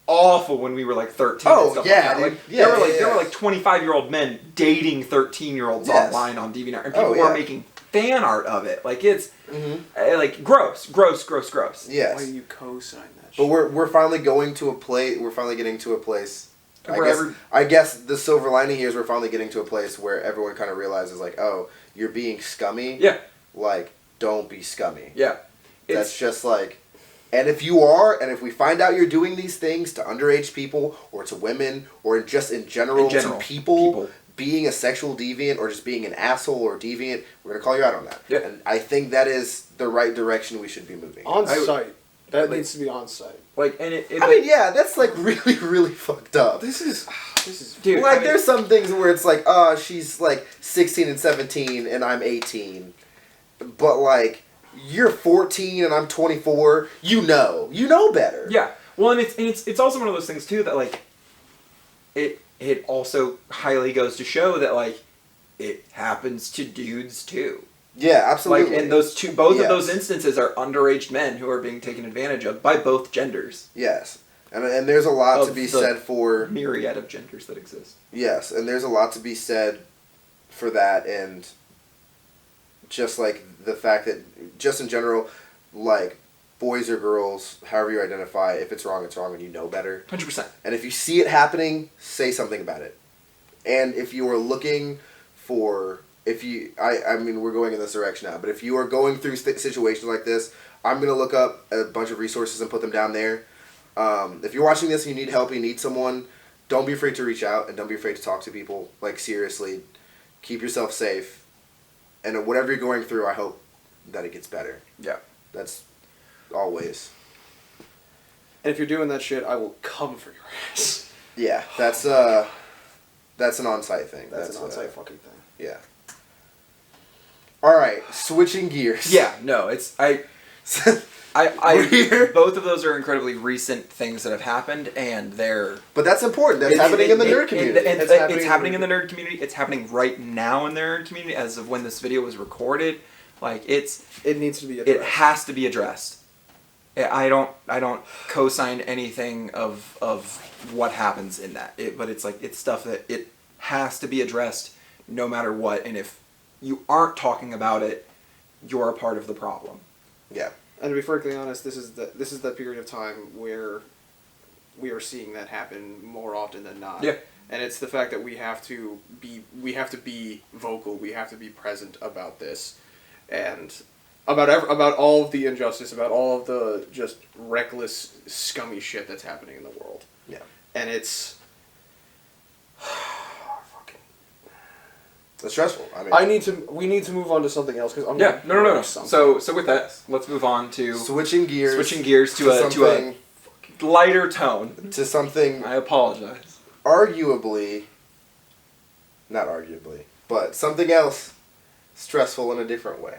awful when we were like 13. Oh and stuff yeah, like that. There were like 25-year-old men dating 13-year-olds online on DeviantArt, and people were making fan art of it. Like it's like gross. Yes. Why do you co-sign that? But we're finally going to a place. We're finally getting to a place. Wherever, I guess the silver lining here is we're finally getting to a place where everyone kind of realizes, like, oh, you're being scummy. Yeah. Like, don't be scummy. Yeah. That's just like, and if you are, and if we find out you're doing these things to underage people or to women or just in general to people being a sexual deviant or just being an asshole or deviant, we're gonna call you out on that. Yeah. And I think that is the right direction we should be moving. On site. That needs to be on site. Like, and I mean, yeah, that's like really, really fucked up. This is dude. Like, there's some things where it's like, oh, she's like 16 and 17 and I'm 18. But like, you're 14 and I'm 24. You know better. Yeah. Well, and it's also one of those things too that like, it also highly goes to show that like, it happens to dudes too. Yeah, absolutely. Like, and both of those instances are underage men who are being taken advantage of by both genders. Yes. And there's a lot to be said for... myriad of genders that exist. Yes, and there's a lot to be said for that, and just, like, the fact that, just in general, like, boys or girls, however you identify, if it's wrong, and you know better. 100%. And if you see it happening, say something about it. And if you are looking for... I mean, we're going in this direction now, but if you are going through situations like this, I'm going to look up a bunch of resources and put them down there. If you're watching this and you need help, you need someone, don't be afraid to reach out and don't be afraid to talk to people. Like, seriously, keep yourself safe. And whatever you're going through, I hope that it gets better. Yeah. That's always. And if you're doing that shit, I will come for your ass. Yeah, that's an on-site thing. That's an on-site fucking thing. Yeah. All right, switching gears. Yeah, no, it's I both of those are incredibly recent things that have happened, and they're. But that's important. That's happening in the nerd community. It's happening in the nerd community. It's happening right now in the nerd community, as of when this video was recorded. Like it needs to be addressed. It has to be addressed. I don't co-sign anything of what happens in that. But it's like it's stuff that it has to be addressed no matter what, and if you aren't talking about it, you're a part of the problem. Yeah. And to be frankly honest, this is the period of time where we are seeing that happen more often than not. Yeah. And it's the fact that we have to be vocal, we have to be present about this, and about all of the injustice, about all of the just reckless, scummy shit that's happening in the world. Yeah. And it's It's stressful. I mean, we need to move on to something else because no. So with that, let's move on to switching gears to a lighter tone. To something. I apologize. Arguably, not arguably, but something else stressful in a different way.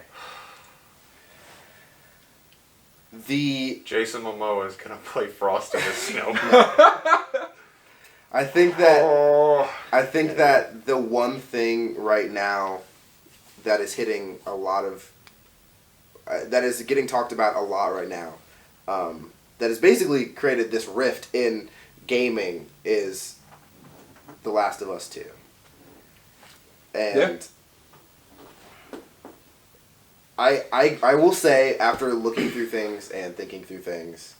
Jason Momoa is gonna play Frosty the Snowman. I think that the one thing right now that is hitting a lot of that is getting talked about a lot right now, that has basically created this rift in gaming is The Last of Us 2. And I will say, after looking through things and thinking through things,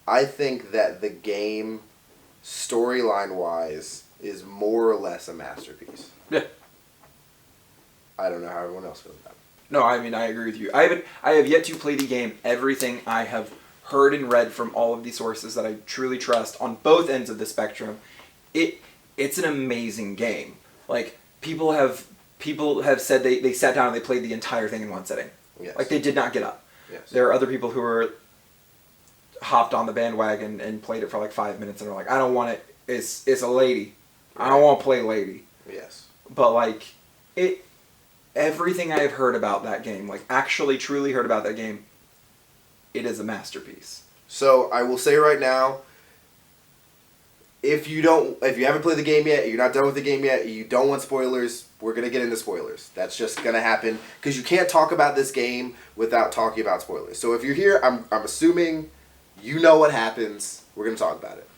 I think that the game, storyline-wise, is more or less a masterpiece. Yeah. I don't know how everyone else feels about it. No, I mean, I agree with you. I have yet to play the game. Everything I have heard and read from all of these sources that I truly trust on both ends of the spectrum, it's an amazing game. Like, people have said they sat down and they played the entire thing in one sitting. Yes. Like, they did not get up. Yes. There are other people who are hopped on the bandwagon and played it for like 5 minutes and are like, I don't want it. It's a lady. I don't want to play lady. Yes. But like everything I have heard about that game, like actually truly heard about that game, it is a masterpiece. So I will say right now, if you haven't played the game yet, you're not done with the game yet, you don't want spoilers, we're gonna get into spoilers. That's just gonna happen because you can't talk about this game without talking about spoilers. So if you're here, I'm assuming you know what happens. We're gonna talk about it.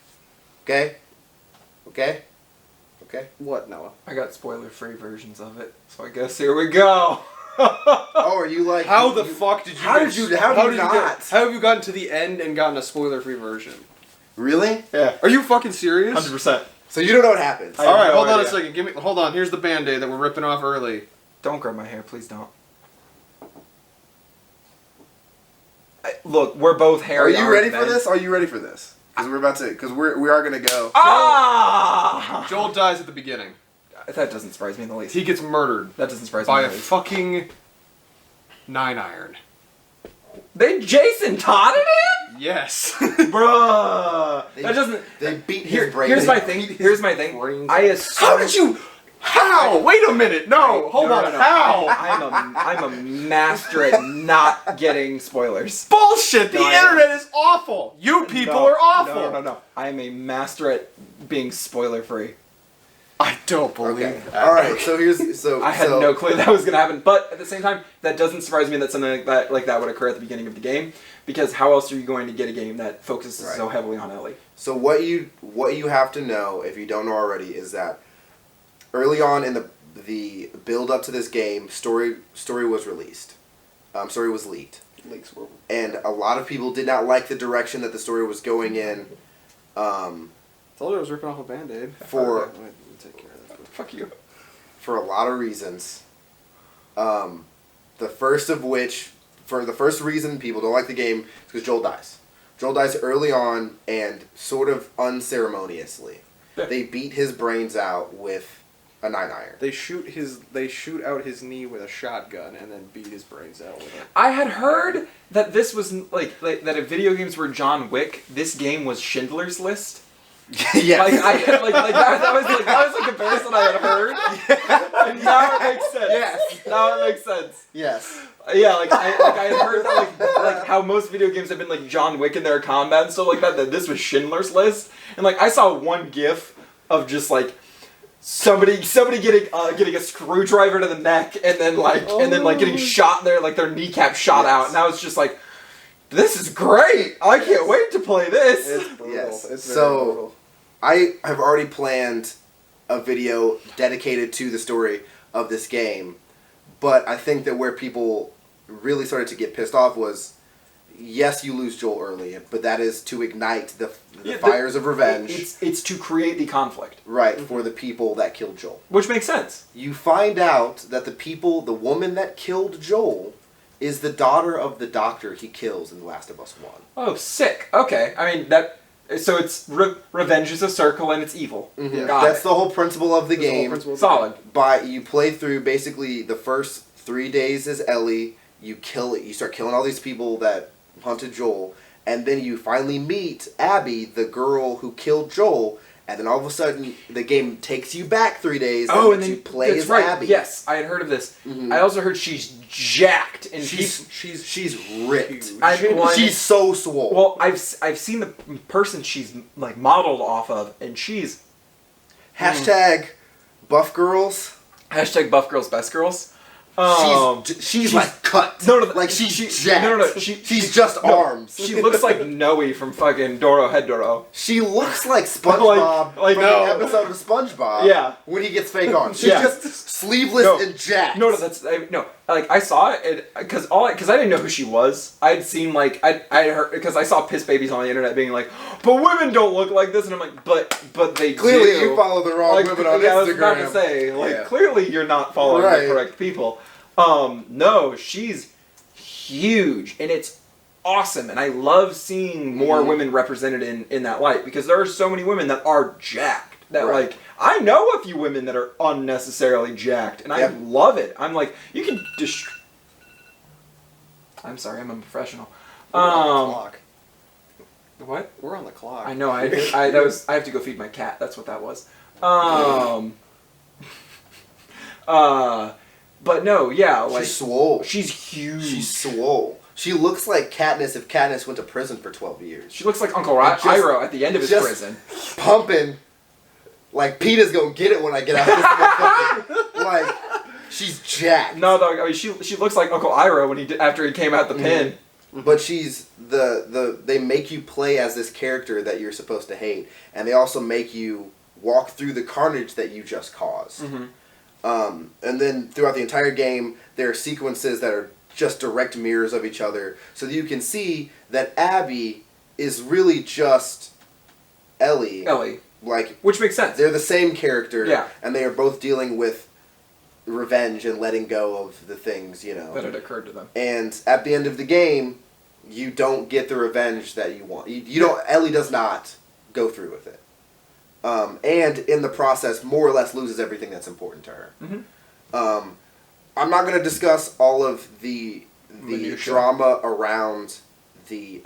Okay? Okay? Okay? What, Noah? I got spoiler-free versions of it, so I guess here we go. Oh, are you like... How the fuck did you... How did you not? How have you gotten to the end and gotten a spoiler-free version? Really? Yeah. Are you fucking serious? 100%. So you don't know what happens. All right, hold on a idea. second. Hold on. Here's the Band-Aid that we're ripping off early. Don't grab my hair, please don't. Look, we're both hairy. Are you ready for men. this? Are you ready for this? Because we're about to... Because we are going to go... Ah! Joel dies at the beginning. That doesn't surprise me in the least. He gets murdered That doesn't surprise by me a in the least. fucking 9-iron. They Jason Todded him? Yes. Bruh. That doesn't... They beat his brain. Here's my thing. Here's my thing. I assume... How did you... How? Wait a minute. No, hold on. How? I'm a master at not getting spoilers. Bullshit. The No, I am. internet is awful. You people No, are awful. No. I am a master at being spoiler free. I don't believe Okay. that. All right. So here's... So I had no clue that was gonna happen, but at the same time, that doesn't surprise me that something like that would occur at the beginning of the game, because how else are you going to get a game that focuses Right. so heavily on Ellie? So what you have to know, if you don't know already, is that early on in the build up to this game, story was released. Story was leaked, Leaks were... and a lot of people did not like the direction that the story was going in. Told you I was ripping off a Band-Aid. For- Let me take care of that. Fuck you. For a lot of reasons. The first reason people don't like the game is because Joel dies. Joel dies early on and sort of unceremoniously. Yeah. They beat his brains out with a 9-iron. They shoot out his knee with a shotgun and then beat his brains out with it. I had heard that this was like that if video games were John Wick, this game was Schindler's List. Yes. That was a comparison I had heard. And now it makes sense. Yes. Now it makes sense. Yes. Yeah, I had heard that like how most video games have been like John Wick in their combat and stuff like that. That this was Schindler's List, and like I saw one GIF of just like somebody getting a screwdriver to the neck and then getting shot there, like their kneecap shot Yes. out, and I was just like, this is great. I can't wait to play this. It's brutal. Yes. It's very So- brutal. I have already planned a video dedicated to the story of this game, but I think that where people really started to get pissed off was, yes, you lose Joel early, but that is to ignite the fires of revenge. It's to create the conflict, Right, for the people that killed Joel. which makes sense. You find out that the woman that killed Joel is the daughter of the doctor he kills in The Last of Us 1. Oh, sick. Okay, I mean that. So it's revenge is a circle and it's evil. Mhm. Got That's it. the whole principle of the That's the whole game. principle of the Solid. You play through basically the first 3 days as Ellie. You start killing all these people that hunted Joel, and then you finally meet Abby, the girl who killed Joel, and then all of a sudden the game takes you back 3 days. Oh, and lets then you play that's as right. Abby. Yes, I had heard of this. Mhm. I also heard she's jacked and She's ripped. huge. She's so swole. Well, I've seen the person she's like modeled off of, and she's Hashtag buff girls. hashtag buff girls best girls. She's like cut. No, like she's jacked. No. She's just arms. She looks like Noe from fucking Doro Head Doro. She looks like SpongeBob Like, from no. the episode of SpongeBob. Yeah. When he gets fake arms. She's Yeah. just sleeveless No. and jacked. No, that's no. Like I saw it because I didn't know who she was. I'd seen like I heard because I saw piss babies on the internet being like, but women don't look like this, and I'm like, but they Clearly do. you follow the wrong women on I was Instagram. about to say like Yeah. clearly you're not following Right. the correct people. No, she's huge and it's awesome, and I love seeing more women represented in that light because there are so many women that are jacked. That Right. like I know a few women that are unnecessarily jacked, and Yep. I love it. I'm like, you can I'm sorry, I'm a professional. We're on the clock. What? We're on the clock. I know. I have to go feed my cat. That's what that was. But no, yeah, like She's swole. she's huge. She's swole. She looks like Katniss if Katniss went to prison for 12 years. She looks like Uncle Just- Iroh at the end of his just- prison. Pumping. Like, Peter's gonna get it when I get out of this motherfucker. Like, she's jacked. No, dog. I mean, she looks like Uncle Iroh when after he came out the pen. But she's they make you play as this character that you're supposed to hate, and they also make you walk through the carnage that you just caused. And then throughout the entire game, there are sequences that are just direct mirrors of each other, so that you can see that Abby is really just Ellie. Like, which makes sense. They're the same character, Yeah. and they are both dealing with revenge and letting go of the things, that had occurred to them. And at the end of the game, you don't get the revenge that you want. You don't. Ellie does not go through with it, and in the process, more or less loses everything that's important to her. Mm-hmm. I'm not going to discuss all of the Minutia. drama around the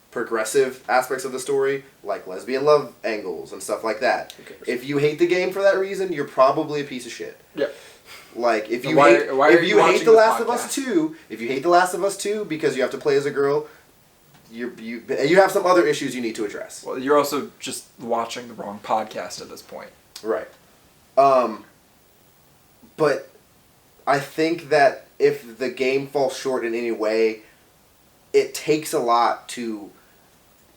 progressive aspects of the story, like lesbian love angles and stuff like that. If you hate the game for that reason, you're probably a piece of shit. Yeah. Like if So you why hate are you watching The this Last of podcast? Us 2, if you hate The Last of Us 2 because you have to play as a girl, you have some other issues you need to address. Well, you're also just watching the wrong podcast at this point. Right. But I think that if the game falls short in any way, it takes a lot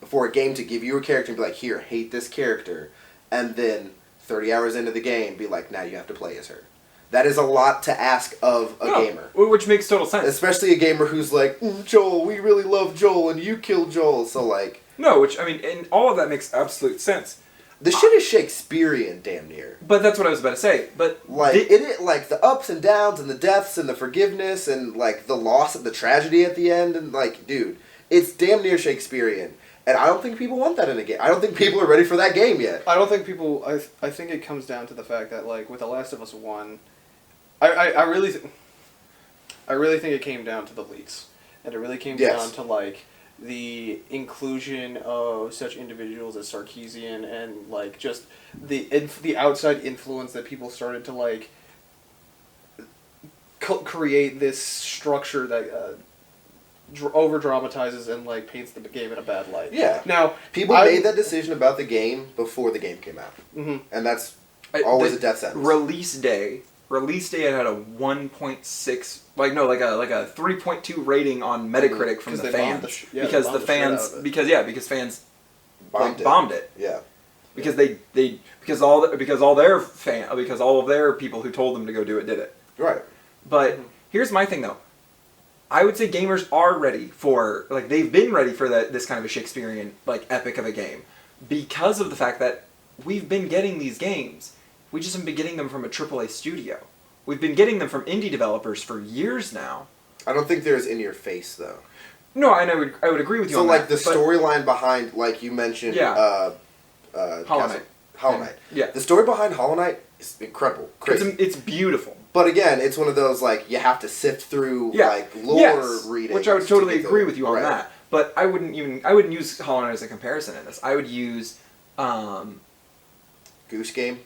for a game to give you a character and be like, here, hate this character, and then 30 hours into the game be like, now you have to play as her. That is a lot to ask of a gamer. Which makes total sense. Especially a gamer who's like, Joel, we really love Joel, and you killed Joel, so like... No, and all of that makes absolute sense. The shit is Shakespearean, damn near. But that's what I was about to say. But like like the ups and downs and the deaths and the forgiveness and like the loss of the tragedy at the end and like, dude, it's damn near Shakespearean. And I don't think people want that in a game. I don't think people are ready for that game yet. I don't think people... I think it comes down to the fact that, like, with The Last of Us 1... I really think it came down to the leaks. And it really came down to, like, the inclusion of such individuals as Sarkeesian and, like, just the outside influence that people started to, like, create this structure that... over-dramatizes and, like, paints the game in a bad light. Yeah. Now, people made that decision about the game before the game came out. Mm-hmm. And that's always a death sentence. Release day, it had a 1.6, like a 3.2 rating on Metacritic from the fans. Because fans bombed it. Yeah. Because all of their people who told them to go do it did it. Right. But here's my thing though. I would say gamers are ready for, like, they've been ready for this kind of a Shakespearean, like, epic of a game. Because of the fact that we've been getting these games. We just haven't been getting them from a AAA studio. We've been getting them from indie developers for years now. I don't think there's in your face, though. No, and I would agree with you on that. So, like, the storyline behind, like you mentioned, Hollow Knight. Hollow Knight. Yeah. The story behind Hollow Knight is incredible. Crazy. It's beautiful. But again, it's one of those, like, you have to sift through, like, lore reading. Which I would totally agree with you on that. But I wouldn't use Hollow Knight as a comparison in this. I would use Goose Game.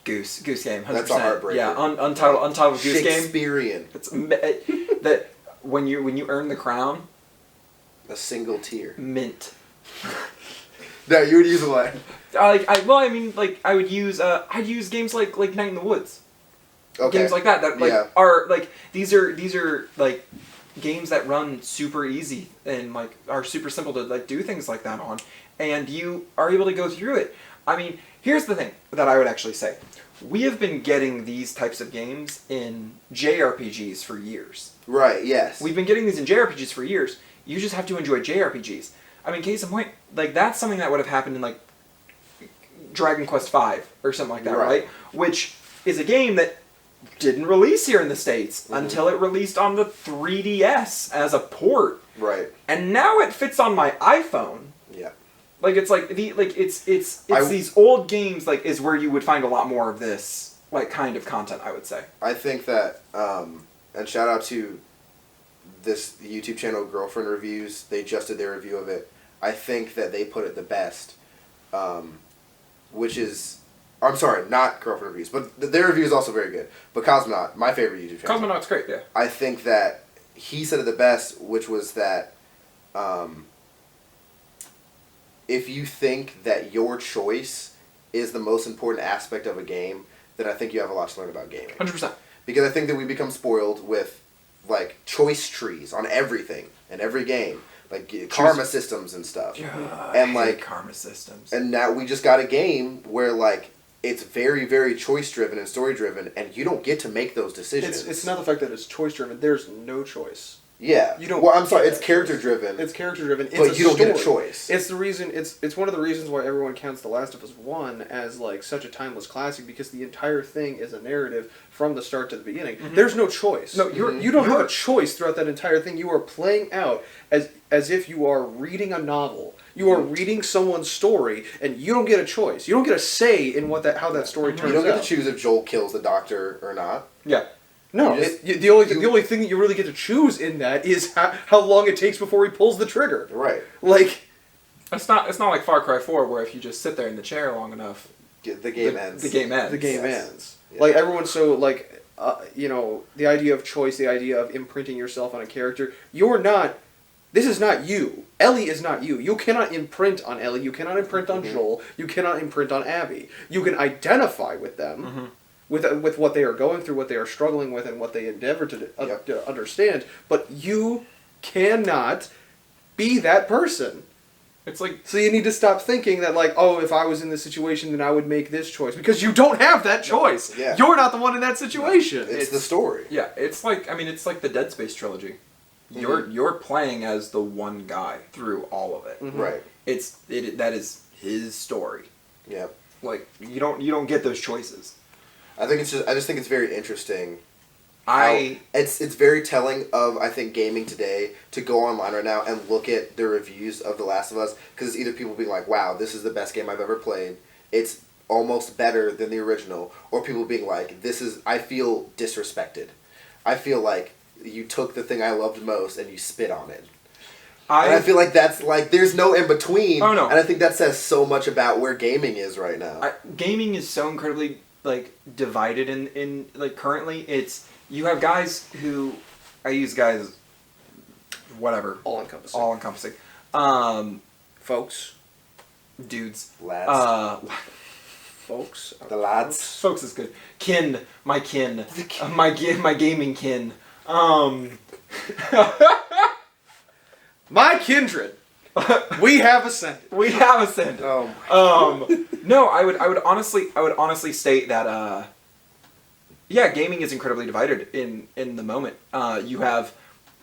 Goose Game. 100%. That's a heartbreaker. Yeah, Untitled Goose Game. Shakespearean. It's that when you earn the crown. A single tear. Mint. No, you would use what? I would use I'd use games like Night in the Woods. Okay. Games like that are like these are like games that run super easy and like are super simple to like do things like that on, and you are able to go through it. I mean, here's the thing that I would actually say. We have been getting these types of games in JRPGs for years. Right, yes. We've been getting these in JRPGs for years. You just have to enjoy JRPGs. I mean, case in point, like that's something that would have happened in like Dragon Quest V or something like that, right? Which is a game that didn't release here in the States until it released on the 3DS as a port. Right. And now it fits on my iPhone. Yeah. Like it's like these old games like is where you would find a lot more of this like kind of content, I would say. I think that and shout out to this YouTube channel Girlfriend Reviews. They just did their review of it. I think that they put it the best. Which is I'm sorry, not Girlfriend Reviews, but their review is also very good. But Cosmonaut, my favorite YouTube channel. Cosmonaut's great, yeah. I think that he said it the best, which was that if you think that your choice is the most important aspect of a game, then I think you have a lot to learn about gaming. 100%. Because I think that we become spoiled with like choice trees on everything in every game. Like karma systems and stuff. Yeah, and I like hate karma systems. And now we just got a game where like it's very, very choice driven and story driven, and you don't get to make those decisions. It's not the fact that it's choice driven. There's no choice. Yeah. You don't. Well, I'm sorry. It's character driven. It's character driven. But you don't get a choice. It's the reason. It's one of the reasons why everyone counts The Last of Us 1 as like such a timeless classic, because the entire thing is a narrative from the start to the beginning. Mm-hmm. There's no choice. No, you don't have a choice throughout that entire thing. You are playing out as if you are reading a novel. You are reading someone's story, and you don't get a choice. You don't get a say in how that story turns out. You don't get to choose if Joel kills the doctor or not. Yeah. No, the only thing that you really get to choose in that is how long it takes before he pulls the trigger. Right. Like, it's not like Far Cry 4 where if you just sit there in the chair long enough, the game ends. The game ends. The game ends. Yeah. Like everyone's so like, the idea of choice, the idea of imprinting yourself on a character. You're not. This is not you. Ellie is not you. You cannot imprint on Ellie. You cannot imprint on Joel. You cannot imprint on Abby. You can identify with them. Mm-hmm. With what they are going through, what they are struggling with, and what they endeavor to understand, but you cannot be that person. It's like, so you need to stop thinking that like, oh, if I was in this situation, then I would make this choice, because you don't have that choice. Yeah. You're not the one in that situation. It's the story. Yeah, it's like the Dead Space trilogy. Mm-hmm. You're playing as the one guy through all of it. Mm-hmm. Right. That is his story. Yeah. Like you don't get those choices. I just think it's very interesting. It's very telling of, I think, gaming today to go online right now and look at the reviews of The Last of Us, because it's either people being like, wow, this is the best game I've ever played, it's almost better than the original, or people being like, I feel disrespected. I feel like you took the thing I loved most and you spit on it. And I feel like that's like, there's no in between. Oh, no. And I think that says so much about where gaming is right now. Gaming is so incredibly like divided in like currently. It's, you have guys who, I use guys, whatever, all encompassing folks, dudes, lads, folks, the lads, folks is good, my gaming kin, my kindred. We have ascended. No, I would honestly state that gaming is incredibly divided in the moment. You have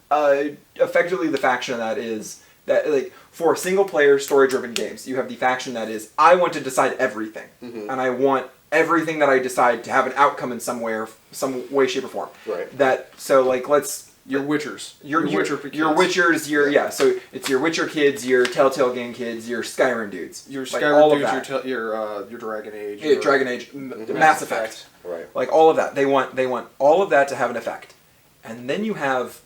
effectively the faction that is that, like, for single player story driven games, you have the faction that is, I want to decide everything, and I want everything that I decide to have an outcome in some way, shape, or form. Right. That, so like, your Witchers. Your Witchers, so it's your Witcher kids, your Telltale Game kids, your Skyrim dudes. Your Skyrim dudes, your Dragon Age. Yeah, Dragon Age, Mass Effect. Right. Like, all of that. They want all of that to have an effect. And then you have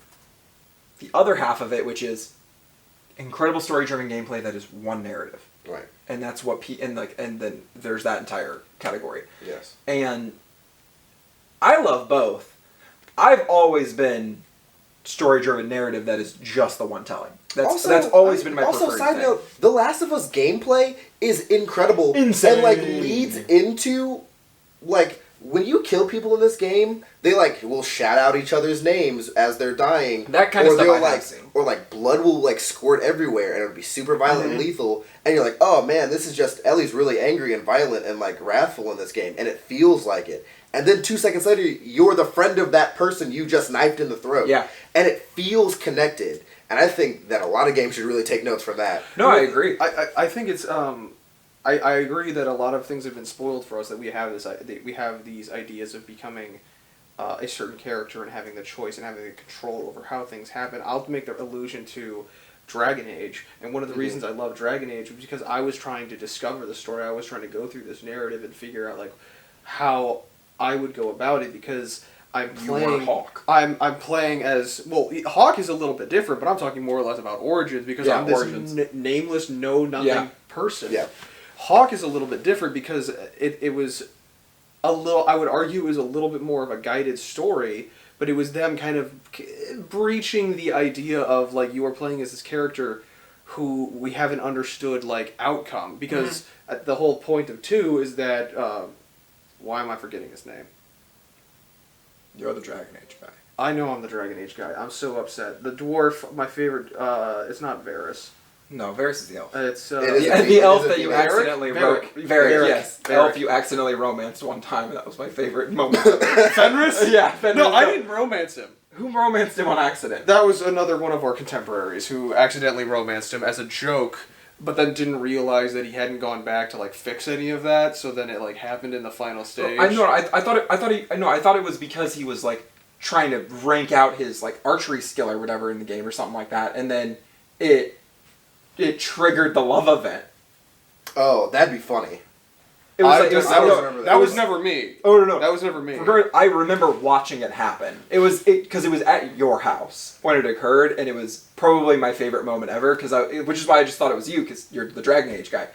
the other half of it, which is incredible story-driven gameplay that is one narrative. Right. And that's what and then there's that entire category. Yes. And I love both. I've always been story-driven narrative that is just the one telling. That's always been my preferred thing. Side note, The Last of Us gameplay is incredible. Insane. And, like, leads into, like, when you kill people in this game, they, like, will shout out each other's names as they're dying. That kind of stuff I have seen. Or, like, blood will, like, squirt everywhere, and it'll be super violent and lethal. And you're like, oh, man, this is just, Ellie's really angry and violent and, like, wrathful in this game. And it feels like it. And then 2 seconds later, you're the friend of that person you just knifed in the throat. Yeah. And it feels connected. And I think that a lot of games should really take notes from that. No, I agree. I think it's I agree that a lot of things have been spoiled for us, that we have these ideas of becoming a certain character and having the choice and having the control over how things happen. I'll make the allusion to Dragon Age, and one of the reasons I love Dragon Age was because I was trying to discover the story. I was trying to go through this narrative and figure out, like, how I would go about it, because I'm playing. You were Hawk. I'm playing as, well. Hawk is a little bit different, but I'm talking more or less about Origins, because I'm this nameless, know nothing person. Yeah. Hawk is a little bit different because it was a little. I would argue it was a little bit more of a guided story, but it was them kind of breaching the idea of, like, you are playing as this character who we haven't understood, like, outcome, because the whole point of 2 is that. Why am I forgetting his name? You're the Dragon Age guy. I know I'm the Dragon Age guy. I'm so upset. The dwarf, my favorite, it's not Varys. No, Varys is the elf. It's It is The elf is that it you Varys? accidentally Varys, yes. Varys. Elf you accidentally romanced one time, and that was my favorite moment. Fenris. Yeah, Fenris. No, I didn't romance him. Who romanced him on accident? That was another one of our contemporaries who accidentally romanced him as a joke, but then didn't realize that he hadn't gone back to like fix any of that. So then it like happened in the final stage. I thought it was because he was like trying to rank out his like archery skill or whatever in the game or something like that, and then it triggered the love event. Oh, that'd be funny. It was that was never me. Oh no, That was never me. I remember watching it happen. Because it was at your house when it occurred, and it was probably my favorite moment ever. Which is why I just thought it was you, because you're the Dragon Age guy.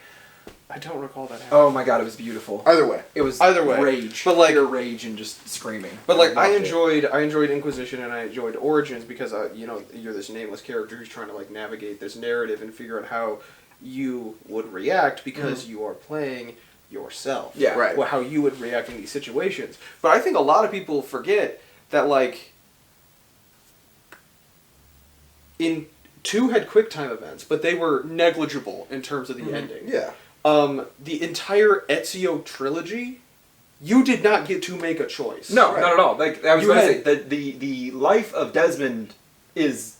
I don't recall that happening. Oh my god, it was beautiful. Either way. It was Either way. rage, But, like- pure rage and just screaming. But like I loved it. enjoyed Inquisition and I enjoyed Origins because you're this nameless character who's trying to like navigate this narrative and figure out how you would react because you are playing yourself. Yeah. Right. How you would react in these situations. But I think a lot of people forget that like in 2 had QuickTime events, but they were negligible in terms of the ending. Yeah. The entire Ezio trilogy, you did not get to make a choice. No, Right. not at all. Like I was You going to had- say, the life of Desmond is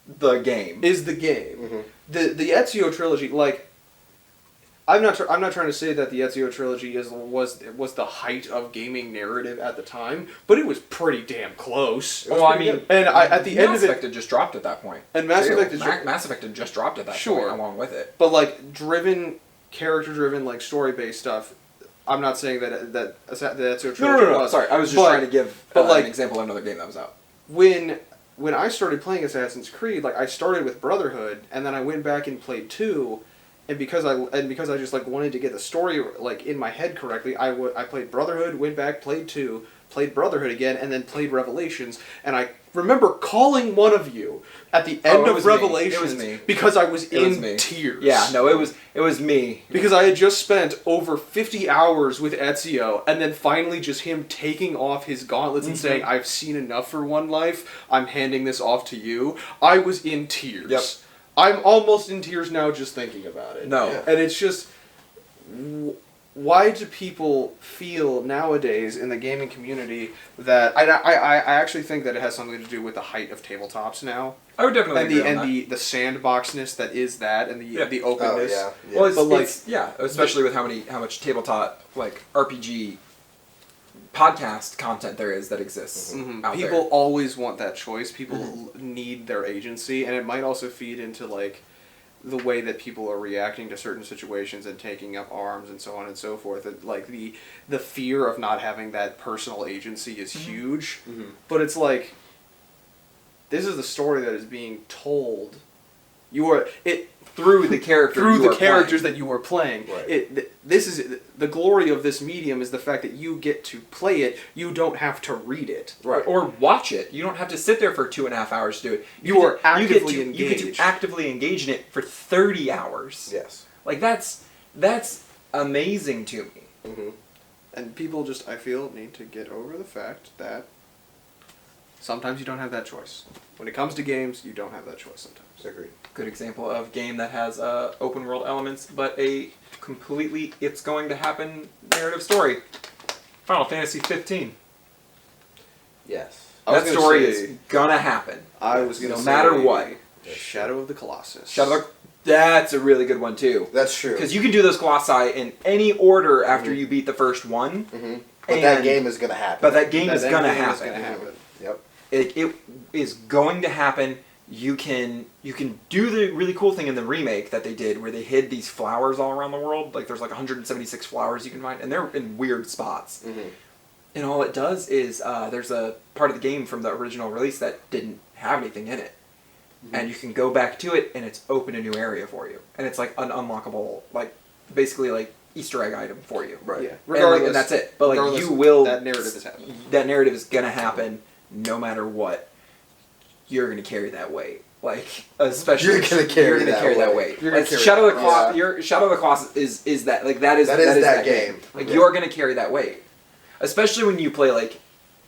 the game. Is the game. Mhm. The Ezio trilogy, like I'm not trying to say that the Ezio trilogy was the height of gaming narrative at the time, but it was pretty damn close. It was Well, I pretty mean, good. And at the end Mass of it, Effect had just dropped at that point. and Mass too. Effect is Mass Effect had just dropped at that Sure. point, along with it. but like character-driven, like story-based stuff. I'm not saying that the Ezio trilogy was. Sorry, I was just but- trying to give but, like- an example of another game that was out. When I started playing Assassin's Creed, like I started with Brotherhood, and then I went back and played 2, and because I just like wanted to get the story like in my head correctly, I played Brotherhood, went back, played 2, played Brotherhood again, and then played Revelations. And I remember calling one of you at the end it of was me. Revelations It was me. because I was It was in me. tears. Yeah, no, it was me. Because I had just spent over 50 hours with Ezio, and then finally just him taking off his gauntlets and saying, "I've seen enough for one life, I'm handing this off to you." I was in tears. Yep. I'm almost in tears now just thinking about it. No. Yeah. And it's just... Why do people feel nowadays in the gaming community that... I actually think that it has something to do with the height of tabletops now. I would definitely And agree on that. the sandboxness that is that, and the Oh, openness. yeah. Well, it's, But, like- it's yeah, especially with how much tabletop like RPG podcast content there is that exists Mhm. out People there. always want that choice. People need their agency, and it might also feed into like the way that people are reacting to certain situations and taking up arms and so on and so forth. And, like the fear of not having that personal agency is huge. But it's like this is the story that is being told. Through the character through you the are characters playing. that you are playing. Right. This is the glory of this medium is the fact that you get to play it. You don't have to read it. Right. Or watch it. You don't have to sit there for 2.5 hours to do it. You are actively You get engaged. to actively engage in it for 30 hours. Yes. Like that's amazing to me. Mm-hmm. And people just, I feel, need to get over the fact that sometimes you don't have that choice. When it comes to games, you don't have that choice sometimes. Agreed. Good example of game that has open world elements, but a completely it's going to happen narrative story. Final Fantasy 15. Yes. That story is gonna happen. I was going to No say... matter what. Shadow of the Colossus. That's a really good one too. That's true. Because you can do those Colossi in any order after you beat the first one. Mm-hmm. But that game is going to happen. But that game is That gonna game is happen. gonna happen. Yep. It is going to happen. You can do the really cool thing in the remake that they did where they hid these flowers all around the world. Like there's like 176 flowers you can find, and they're in weird spots. Mm-hmm. And all it does is there's a part of the game from the original release that didn't have anything in it. And you can go back to it, and it's open a new area for you. And it's like an unlockable, like basically like Easter egg item for you. Right. Yeah. And, Regardless, and that's it. But like regardless, you will, that narrative is happening. that narrative is gonna happen no matter what. You're gonna carry that weight. Like especially You're gonna carry that that weight. weight. You're gonna Like, carry Shadow that of the Colossus. weight. Your Shadow of the Colossus is that like that is that game. Like Yeah. you're gonna carry that weight, especially when you play like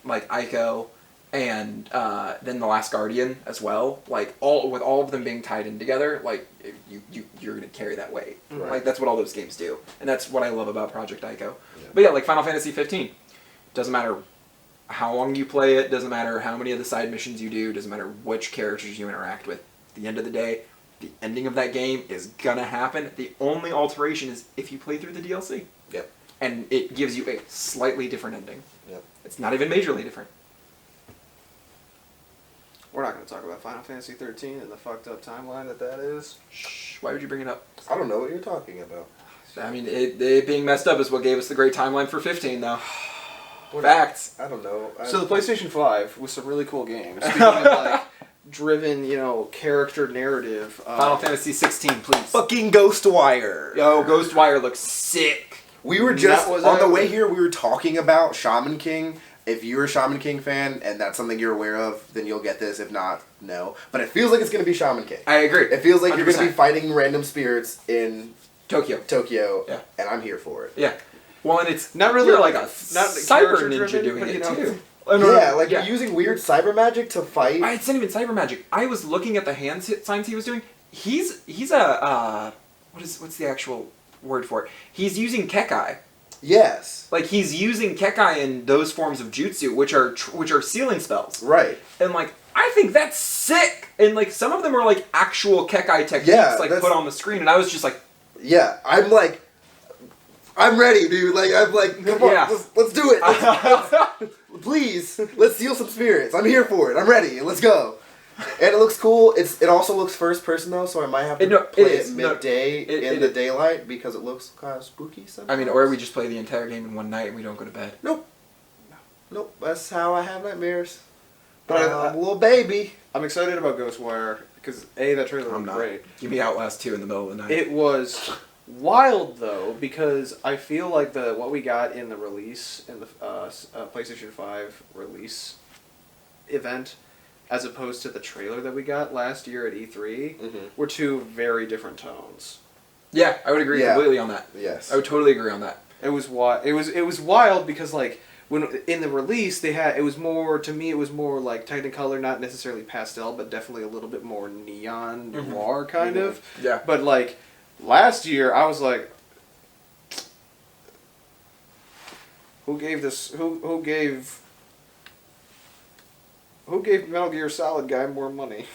Ico and then The Last Guardian as well. Like all of them being tied in together, like you're gonna carry that weight. Right. Like that's what all those games do, and that's what I love about Project Ico. Yeah. But yeah, like Final Fantasy 15, doesn't matter how long you play it, doesn't matter how many of the side missions you do, doesn't matter which characters you interact with. At the end of the day, the ending of that game is gonna happen. The only alteration is if you play through the DLC. Yep. And it gives you a slightly different ending. Yep. It's not even majorly different. We're not going to talk about Final Fantasy 13 and the fucked up timeline that is. Shh. Why would you bring it up? I don't know what you're talking about. I mean, it being messed up is what gave us the great timeline for 15, though. Facts. I don't know. So the PlayStation 5 with some really cool games. Speaking of like driven, character narrative. Final Fantasy 16, please. Fucking Ghostwire. Yo, Ghostwire looks sick. We were just That was on the our- way here. We were talking about Shaman King. If you're a Shaman King fan and that's something you're aware of, then you'll get this. If not, no. But it feels like it's going to be Shaman King. I agree. It feels like you're going to be 100%. fighting random spirits in Tokyo. Yeah. And I'm here for it. Yeah. Well, and it's Not really you're like like a not cyber character ninja driven, doing but, it you know. too. Yeah, like you're using weird cyber magic to fight. It's not even cyber magic. I was looking at the hand signs he was doing. He's a what's the actual word for it? He's using Kekai. Yes. Like he's using Kekai in those forms of jutsu, which are sealing spells. Right. And like I think that's sick. And like some of them are like actual Kekai techniques, like put on the screen, and I was just like, yeah, I'm ready, dude. Like I'm like, come on, let's do it. Please, let's steal some spirits. I'm here for it. I'm ready. Let's go. And it looks cool. It also looks first person though, so I might have to play it midday in the daylight because it looks kind of spooky sometimes. I mean, or we just play the entire game in one night and we don't go to bed. Nope. That's how I have nightmares. But I'm a little baby. I'm excited about Ghostwire because that trailer was great. Give me Outlast 2 in the middle of the night. It was wild though because I feel like what we got in the release in the PlayStation 5 release event, as opposed to the trailer that we got last year at E3, were two very different tones. Yeah, I would agree completely on that. Yes, I would totally agree on that. It was wild because like when in the release it was more like Technicolor, not necessarily pastel, but definitely a little bit more neon noir kind of. Yeah. But like last year, I was like, who gave Metal Gear Solid guy more money?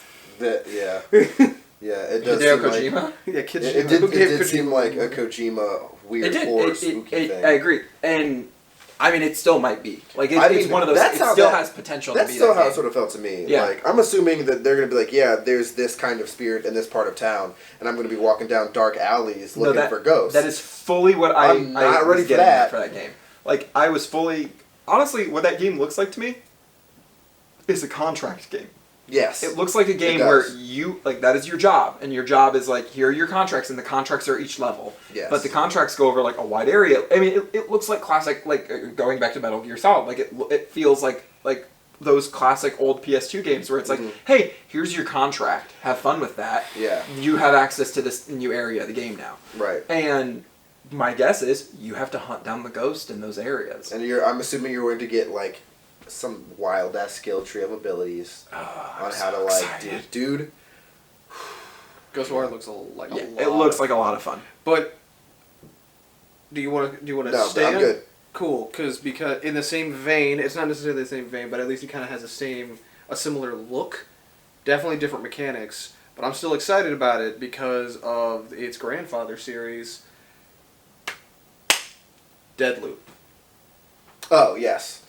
Yeah, it does. Hideo seem Kojima? Like, Yeah, Kojima. it did seem like a Kojima weird horror spooky thing. I agree, and I mean it still might be like it's one of those. It still has potential. That's to be still that how game. it sort of felt to me. Yeah. Like I'm assuming that they're gonna be like, yeah, there's this kind of spirit in this part of town, and I'm gonna be walking down dark alleys looking for ghosts. That is fully what I'm not ready was for getting that. at for that game. Like I was fully honestly, what that game looks like to me is a contract game. Yes. It looks like a game where you, like, that is your job. And your job is, like, here are your contracts, and the contracts are each level. Yes. But the contracts go over, like, a wide area. I mean, it looks like classic, like, going back to Metal Gear Solid. Like, it feels like those classic old PS2 games where it's like, hey, here's your contract. Have fun with that. Yeah. You have access to this new area of the game now. Right. And my guess is you have to hunt down the ghost in those areas. And I'm assuming you're going to get, like, some wild ass skill tree of abilities on how to like dude. Ghostwire looks like a lot. It looks like a lot of fun. But do you want to No, stay? I'm good. Cool, because in the same vein, it's not necessarily the same vein, but at least it kind of has a similar look. Definitely different mechanics, but I'm still excited about it because of its grandfather series, Deadloop. Oh yes.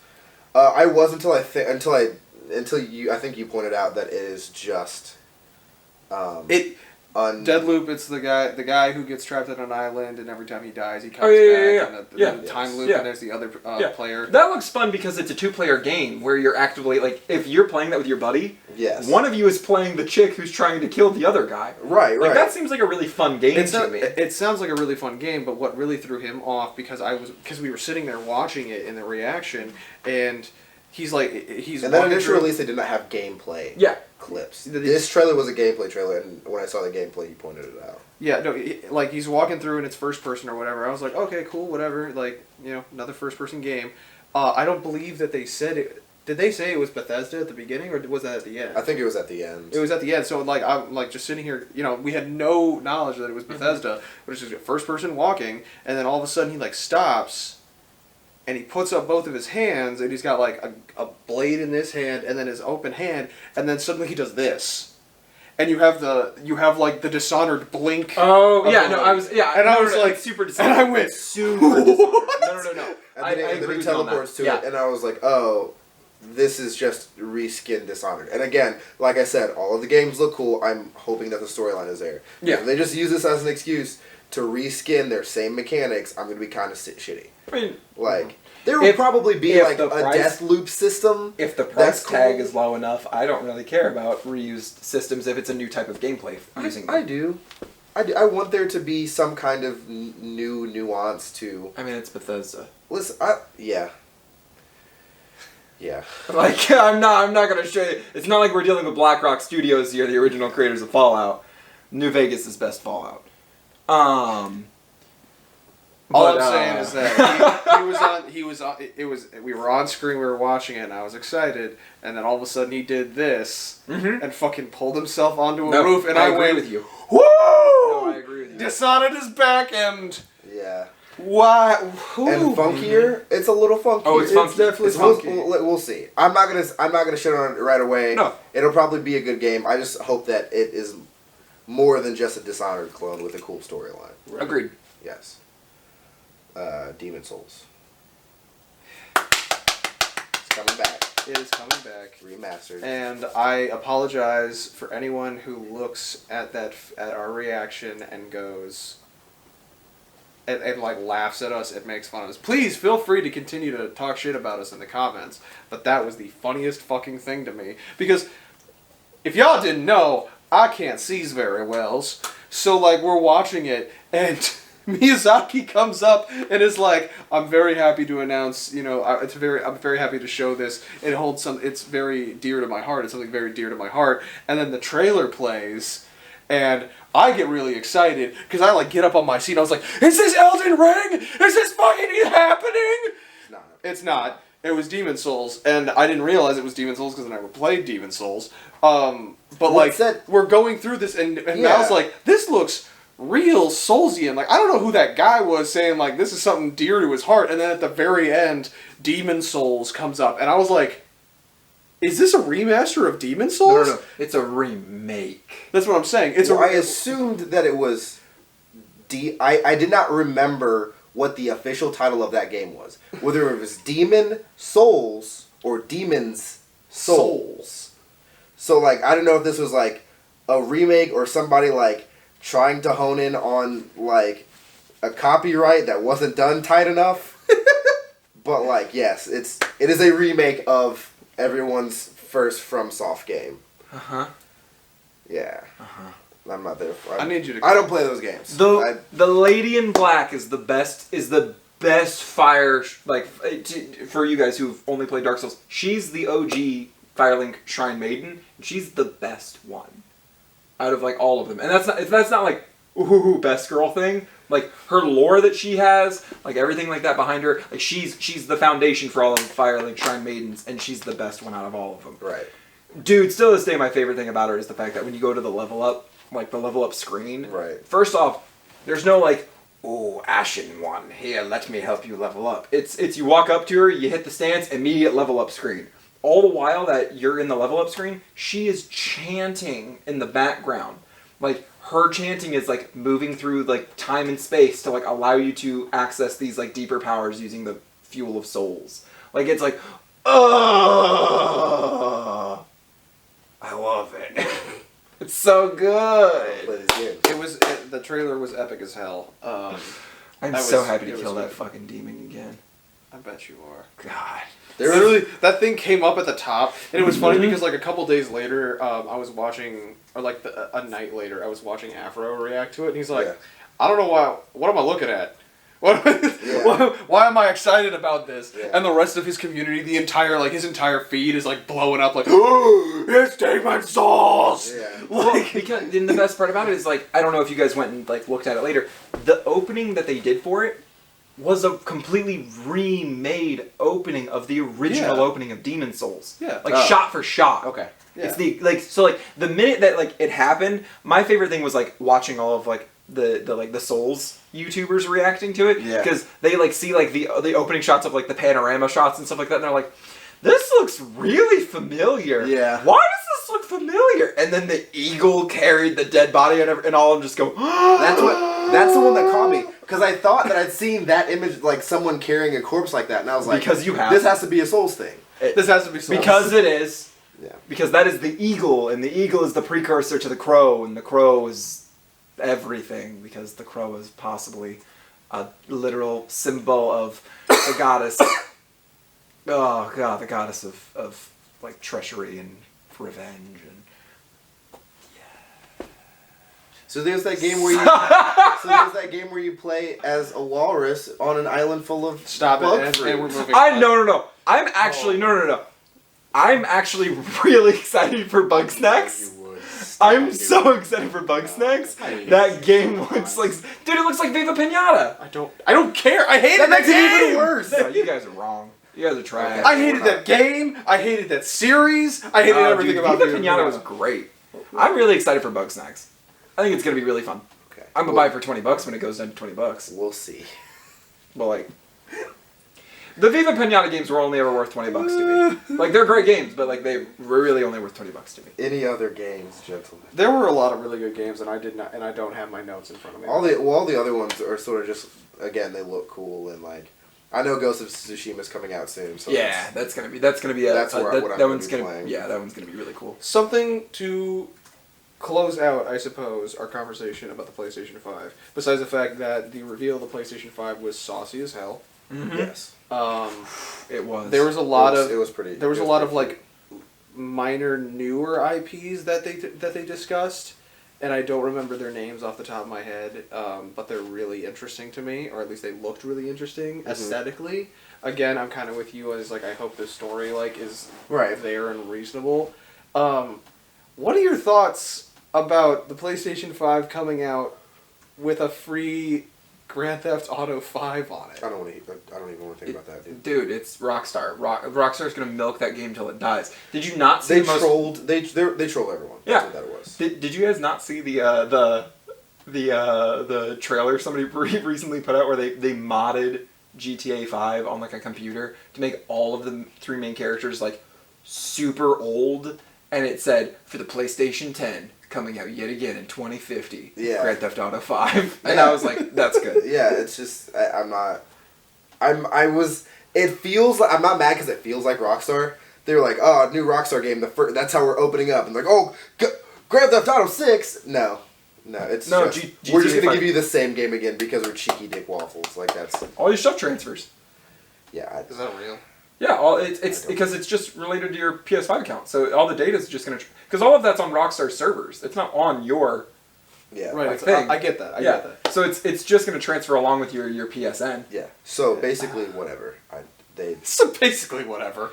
I was until I think you pointed out that it is just Deadloop. It's the guy who gets trapped on an island, and every time he dies, he comes back. And the time loop, and there's the other player. That looks fun because it's a 2-player game where you're actively like, if you're playing that with your buddy, one of you is playing the chick who's trying to kill the other guy. Right. Like that seems like a really fun game to me. It sounds like a really fun game, but what really threw him off because we were sitting there watching it in the reaction, and he's and then initial release they did not have gameplay. Yeah. Clips. This trailer was a gameplay trailer, and when I saw the gameplay, he pointed it out. Yeah, no, like he's walking through and it's first person or whatever. I was like, okay, cool, whatever. Like, another first person game. I don't believe that they said it. Did they say it was Bethesda at the beginning, or was that at the end? I think it was at the end. It was at the end, so like I'm like just sitting here, we had no knowledge that it was Bethesda, but it's just a first person walking, and then all of a sudden he like stops, and he puts up both of his hands, and he's got like a blade in this hand, and then his open hand, and then suddenly he does this, and you have like the Dishonored blink. Oh yeah, the no, light. I was and I was like super and Dishonored. I went super Dishonored. No. And then he teleports to it, and I was like, oh, this is just reskin Dishonored. And again, like I said, all of the games look cool. I'm hoping that the storyline is there. Yeah. If they just use this as an excuse to reskin their same mechanics, I'm going to be kind of shitty. I mean, Like, there will probably be like the a price- death loop system. if the That's price tag cool. is low enough, I don't really care about reused systems if it's a new type of gameplay using them. I do. I want there to be some kind of new nuance to... I mean, it's Bethesda. Listen, yeah. Yeah. Like, I'm not gonna show you. It's not like we're dealing with BlackRock Studios here, the original creators of Fallout. New Vegas is best Fallout. All I'm saying is that we were on screen, we were watching it, and I was excited, and then all of a sudden he did this, and fucking pulled himself onto a roof, and I agree went, with you. woo! No, I agree with you. Dishonored is back, and Yeah. why? And funkier. It's a little funky. Oh, it's funky. definitely It's funky. we'll see. I'm not gonna shit on it right away. No. It'll probably be a good game. I just hope that it is more than just a Dishonored clone with a cool storyline. Agreed. Yes. Demon Souls. It's coming back. It is coming back. Remastered. And I apologize for anyone who looks at our reaction and goes and like laughs at us and makes fun of us. Please feel free to continue to talk shit about us in the comments. But that was the funniest fucking thing to me, because if y'all didn't know, I can't see very well. So like we're watching it and Miyazaki comes up and is like, "I'm very happy to announce, I'm very happy to show this. It holds it's very dear to my heart. It's something very dear to my heart." And then the trailer plays, and I get really excited because I like get up on my seat. I was like, "Is this Elden Ring? Is this fucking happening?" It's not. It was Demon Souls, and I didn't realize it was Demon Souls because I never played Demon Souls. But What's that? we're going through this, and Yeah. Mal's like, "This looks real Soulsian." Like, I don't know who that guy was saying like this is something dear to his heart, and then at the very end, Demon Souls comes up, and I was like, "Is this a remaster of Demon Souls?" No. It's a remake. That's what I'm saying. I assumed that it was I did not remember what the official title of that game was. Whether it was Demon Souls or Demon's Souls. So like I don't know if this was like a remake or somebody like trying to hone in on like a copyright that wasn't done tight enough. But like yes, it is a remake of everyone's first FromSoft game. Yeah. I'm not there for. I need you to. I don't play those games. The lady in black is the best fire for you guys who've only played Dark Souls. She's the OG Firelink Shrine Maiden. She's the best one out of like all of them, and that's not like ooh best girl thing. Like her lore that she has, like everything like that behind her, like she's the foundation for all of the Firelink Shrine Maidens, and she's the best one out of all of them. Right. Dude, still to this day, my favorite thing about her is the fact that when you go to the level up screen, Right. First off, there's no like, "Ooh, Ashen one, here, let me help you level up." It's you walk up to her, you hit the stance, immediate level up screen. All the while that you're in the level up screen, she is chanting in the background. Like her chanting is like moving through like time and space to like allow you to access these like deeper powers using the fuel of souls. Like it's like, I love it. It's so good. Play this game. The trailer was epic as hell. I'm so happy to kill that fucking demon again. I bet you are. God. Literally, that thing came up at the top, and it was funny because like a couple days later, I was watching, or like a night later, I was watching Afro react to it, and he's like, "I don't know why. What am I looking at? Why am I excited about this?" Yeah. And the rest of his community, his entire feed is like blowing up, like, "Oh, it's Demon Souls!" Yeah. Well, because then the best part about it is like I don't know if you guys went and like looked at it later. The opening that they did for it was a completely remade opening of the original opening of Demon Souls. Yeah. Like shot for shot. Okay. Yeah. It's the minute that like it happened, my favorite thing was like watching all of like the Souls YouTubers reacting to it, because they like see like the opening shots of like the panorama shots and stuff like that, and they're like, this looks really familiar. Yeah. Why does this look familiar? And then the eagle carried the dead body, and all of them just go. That's the one that caught me, because I thought that I'd seen that image, like someone carrying a corpse like that, and I was like, because you have this has to be a Souls thing. This has to be Souls. Because it is. Yeah. Because that is the eagle, and the eagle is the precursor to the crow, and the crow is everything, because the crow is possibly a literal symbol of the goddess. Oh god, the goddess of like treachery and revenge and. So there's that game where you play as a walrus on an island full of Stop bug it, fruit. and we're moving. No. I'm actually no. I'm actually really excited for Bug Snacks. I'm so excited for Bug Snacks. That game looks like, dude, it looks like Viva Pinata. I don't care. I hated that game. Even worse. No, you guys are wrong. You guys are trash. I hated that game. I hated that series. I hated everything about Viva Pinata was great. I'm really excited for Bug Snacks. I think it's gonna be really fun. Okay. I'm gonna buy it for $20 when it goes down to $20. We'll see. But like, the Viva Pinata games were only ever worth $20 to me. Like, they're great games, but like they were really only worth $20 to me. Any other games, gentlemen? There were a lot of really good games, and I don't have my notes in front of me. All the other ones are sort of just, again, they look cool, and like, I know Ghost of Tsushima is coming out soon, so Yeah, that's gonna be what I'm that one's gonna be gonna playing. yeah, that one's gonna be really cool. Something to close out, I suppose, our conversation about the PlayStation 5. Besides the fact that the reveal of the PlayStation 5 was saucy as hell. Mm-hmm. Yes. It was. There was a lot of pretty like minor newer IPs that they discussed, and I don't remember their names off the top of my head, but they're really interesting to me, or at least they looked really interesting aesthetically. Again, I'm kind of with you as like I hope the story like is there and reasonable. What are your thoughts about the PlayStation 5 coming out with a free Grand Theft Auto 5 on it? I don't even want to think about that, dude. Dude, it's Rockstar. Rockstar's gonna milk that game till it dies. Did you not see They the most... trolled everyone. Yeah. That's what that it was. Did you guys not see the trailer somebody recently put out where they modded GTA 5 on like a computer to make all of the three main characters like super old, and it said for the PlayStation 10 coming out yet again in 2050. Yeah. Grand Theft Auto 5. And I was like, that's good. Yeah, it's just I'm not mad because it feels like Rockstar. They were like, oh, new Rockstar game. That's how we're opening up, and like, oh, Grand Theft Auto 6. No, it's No, just, GTA we're just gonna 5. give you the same game again because we're cheeky dick waffles. Like that's All your stuff transfers. yeah. Is that real? Yeah, it's because it's just related to your PS5 account. So all the data is just going to... Because all of that's on Rockstar's servers. It's not on your... Yeah. Right, thing. I get that. I get that. So it's just going to transfer along with your PSN. Yeah. So basically, whatever. So basically, whatever.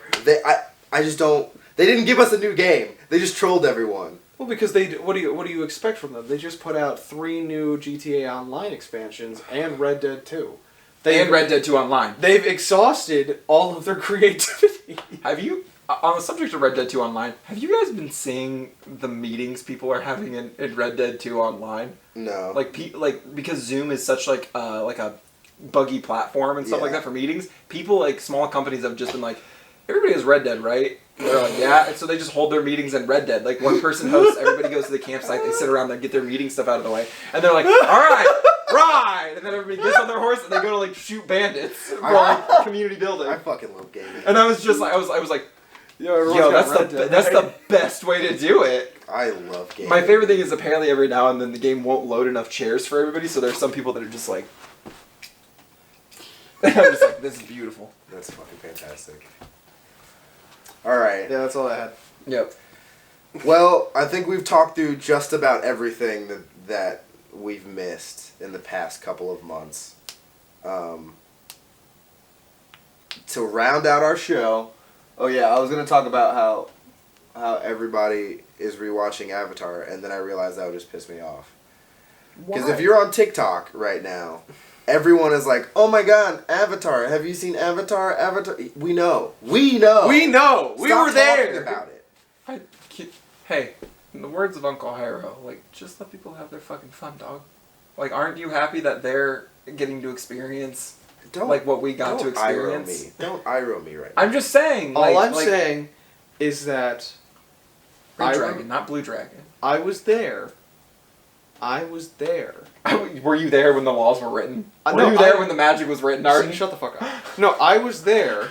I just don't. They didn't give us a new game. They just trolled everyone. Well, because what do you expect from them? They just put out 3 new GTA Online expansions and Red Dead 2. And Red Dead 2 Online. They've exhausted all of their creativity. Have you... On the subject of Red Dead 2 Online, have you guys been seeing the meetings people are having in Red Dead 2 Online? No. Like because Zoom is such like a buggy platform and stuff like that for meetings, people like small companies have just been like, everybody has Red Dead, right? And they're like, yeah, and so they just hold their meetings in Red Dead. Like one person hosts, everybody goes to the campsite, they sit around, they get their meeting stuff out of the way, and they're like, all right, ride, and then everybody gets on their horse and they go to like shoot bandits for like community building. I fucking love gaming. And I was just like, I was like, yo, that's the best way to do it. I love gaming. My favorite thing is apparently every now and then the game won't load enough chairs for everybody, so there's some people that are just like... I'm just like, this is beautiful. That's fucking fantastic. Alright. Yeah, that's all I had. Yep. Well, I think we've talked through just about everything that we've missed in the past couple of months. To round out our show... Oh yeah, I was going to talk about how everybody is rewatching Avatar, and then I realized that would just piss me off. Because if you're on TikTok right now, everyone is like, "Oh my God, Avatar! Have you seen Avatar? Avatar." We know. We know. We know. We Stop were there. talking about it. Hey, in the words of Uncle Hyro, like, just let people have their fucking fun, dog. Like, aren't you happy that they're getting to experience like what we got to experience? Don't iro me right now. I'm just saying. All I'm saying is that Green Dragon, not Blue Dragon. I was there. Were you there when the laws were written? Were No, you there when the magic was written, Arden? Shut the fuck up. No, I was there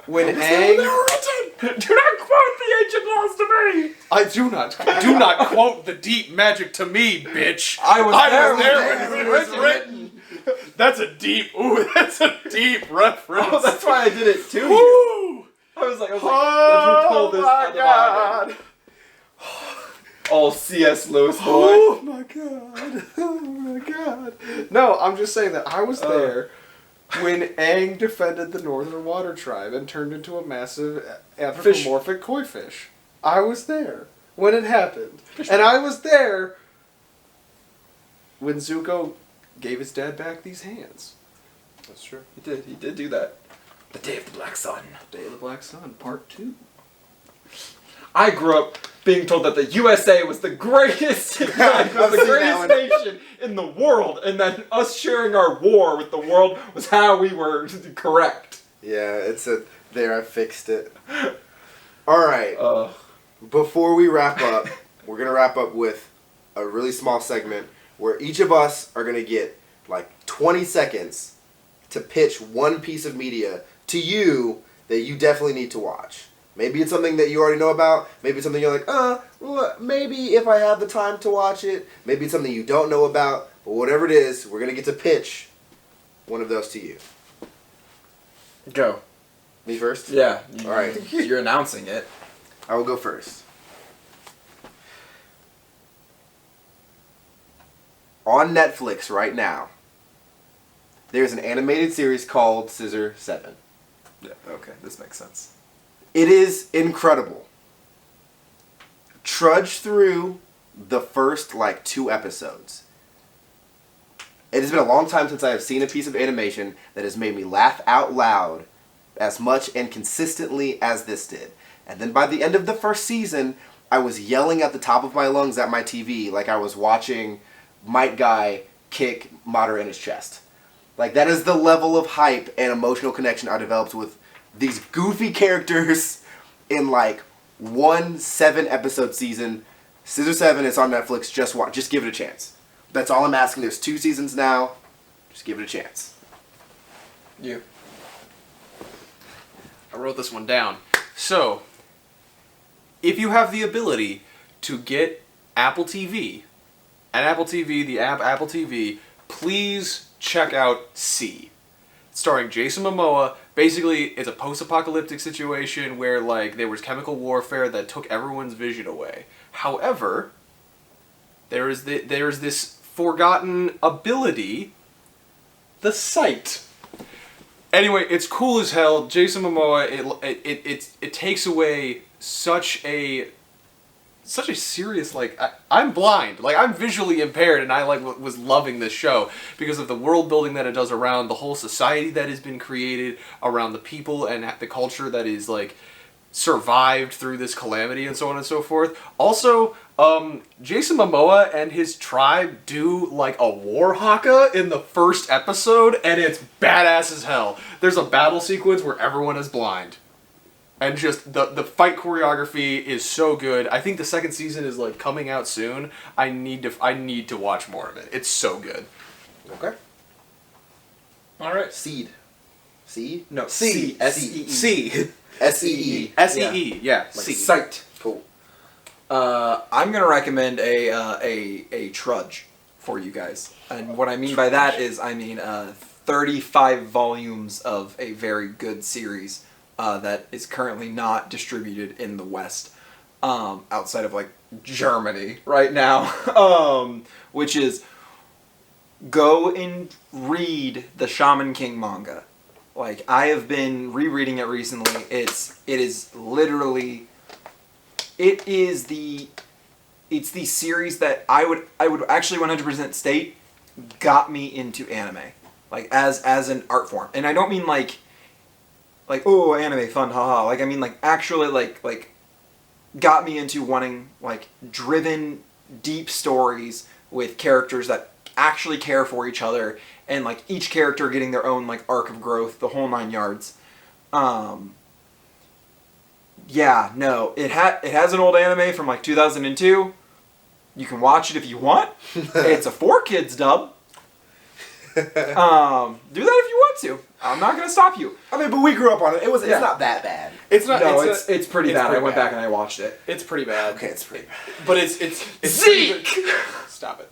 when Do Aang. not quote the ancient laws to me! I do not quote the deep magic to me, bitch. I was there when it was written. That's a deep reference. Oh, that's why I did it to you. Woo! I was like, let me pull this out of my head. All C.S. Lewis boy. Oh my god. No, I'm just saying that I was there when Aang defended the Northern Water Tribe and turned into a massive anthropomorphic koi fish. I was there when it happened. And I was there when Zuko gave his dad back these hands. That's true. He did do that. The Day of the Black Sun. Day of the Black Sun, Part 2. I grew up being told that the USA was the greatest, nation in the world, and that us sharing our war with the world was how we were correct. Yeah, there, I fixed it. Alright. Uh, Before we wrap up, we're going to wrap up with a really small segment where each of us are going to get like 20 seconds to pitch one piece of media to you that you definitely need to watch. Maybe it's something that you already know about. Maybe it's something you're like, maybe if I have the time to watch it. Maybe it's something you don't know about. But whatever it is, we're going to get to pitch one of those to you. Go. Me first? Yeah. All right. You're announcing it. I will go first. On Netflix right now, there's an animated series called Scissor 7. Yeah, okay, this makes sense. It is incredible. Trudge through the first, 2 episodes. It has been a long time since I have seen a piece of animation that has made me laugh out loud as much and consistently as this did. And then by the end of the first season, I was yelling at the top of my lungs at my TV like I was watching Might Guy kick Madara in his chest. That is the level of hype and emotional connection I developed with these goofy characters in one 7-episode season. Scissor 7 is on Netflix. Just give it a chance. That's all I'm asking. There's 2 seasons now. Just give it a chance. You. I wrote this one down. So, if you have the ability to get Apple TV, at Apple TV, the app Apple TV, please check out C. Starring Jason Momoa. Basically, it's a post-apocalyptic situation where, there was chemical warfare that took everyone's vision away. However, there is this forgotten ability, the sight. Anyway, it's cool as hell. Jason Momoa, it takes away such a serious, I'm blind. I'm visually impaired, and I, was loving this show because of the world building that it does around the whole society that has been created, around the people and the culture that is, survived through this calamity and so on and so forth. Also, Jason Momoa and his tribe do, a war haka in the first episode, and it's badass as hell. There's a battle sequence where everyone is blind. And just the fight choreography is so good. I think the second season is coming out soon. I need to watch more of it. It's so good. Okay. All right. Seed. Seed? No. C. S-E-E. C. S-E-E. S-E-E. Yeah. C. C. Sight. Cool. I'm gonna recommend a trudge for you guys, and what I mean by that is 35 volumes of a very good series. That is currently not distributed in the West, outside of Germany right now, which is go and read the Shaman King manga. I have been rereading it recently. It's the series that I would actually 100% state got me into anime. like as an art form. And I don't mean like oh, anime fun, haha. Like I mean like actually like got me into wanting like driven deep stories with characters that actually care for each other, and like each character getting their own like arc of growth, the whole 9 yards. Yeah, no, it has an old anime from like 2002. You can watch it if you want. It's a 4Kids dub. Do that if you want to. I'm not gonna stop you. I mean, but we grew up on it. It's not that bad. It's not. No, it's pretty bad. I went back and I watched it. It's pretty bad. Okay, it's pretty bad. But it's Zeke! Stop it.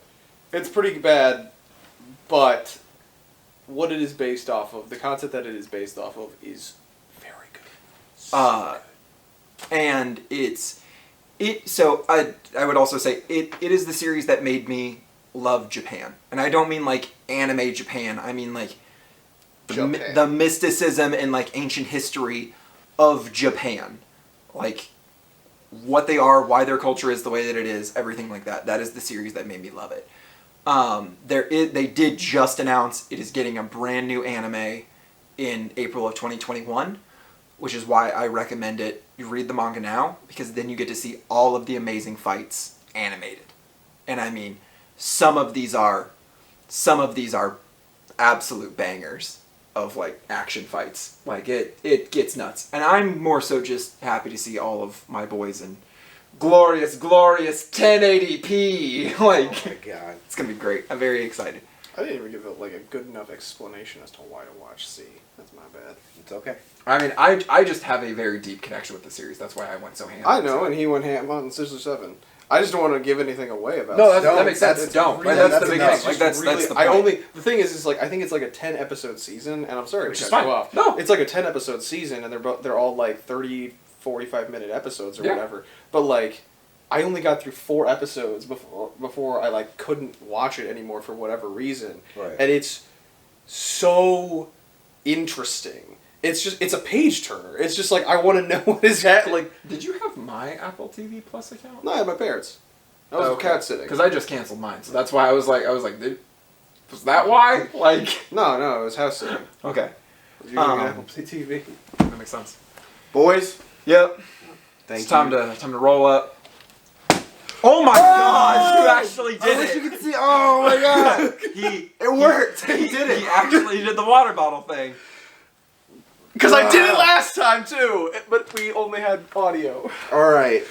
It's pretty bad, but what it is based off of, the concept that it is based off of, is very good. And so I would also say it is the series that made me love Japan. And I don't mean like anime Japan. I mean like the mysticism and like ancient history of Japan. Like what they are, why their culture is the way that it is, everything like that. That is the series that made me love it. They did just announce it is getting a brand new anime in April of 2021, which is why I recommend it. You read the manga now, because then you get to see all of the amazing fights animated. And I mean, some of these are absolute bangers of like action fights. Like it gets nuts. And I'm more so just happy to see all of my boys in glorious 1080p. Like, oh my god, it's gonna be great. I'm very excited. I didn't even give it like a good enough explanation as to why to watch C. That's my bad. it's okay. I mean, I just have a very deep connection with the series. That's why I went so ham. I know, and he went ham on Sister 7. I just don't want to give anything away about. No, it. that makes sense. Don't. really- That's that's the big enough. thing. Like that's the point. I only the thing is like I think it's like a 10 episode season, and I'm sorry Which to is cut you fine. off. No. It's like a 10 episode season, and they're all like 30, 45-minute episodes or Yeah. whatever. But like, I only got through 4 episodes before I like couldn't watch it anymore for whatever reason. Right. And it's so interesting. It's a page turner. It's just like I want to know what is that like. Did you have my Apple TV Plus account? No, I had my parents. I was cat sitting. Because I just canceled mine, so that's why I was like, dude, was that why? Like, No, it was house sitting. okay, I was using an Apple TV. that makes sense. Boys, Yep. thank It's you. time to roll up. Oh my God! You actually I did wish you it. could see. Oh my god, It worked. He did it. He actually did the water bottle thing. Because I did it last time too, but we only had audio. all right,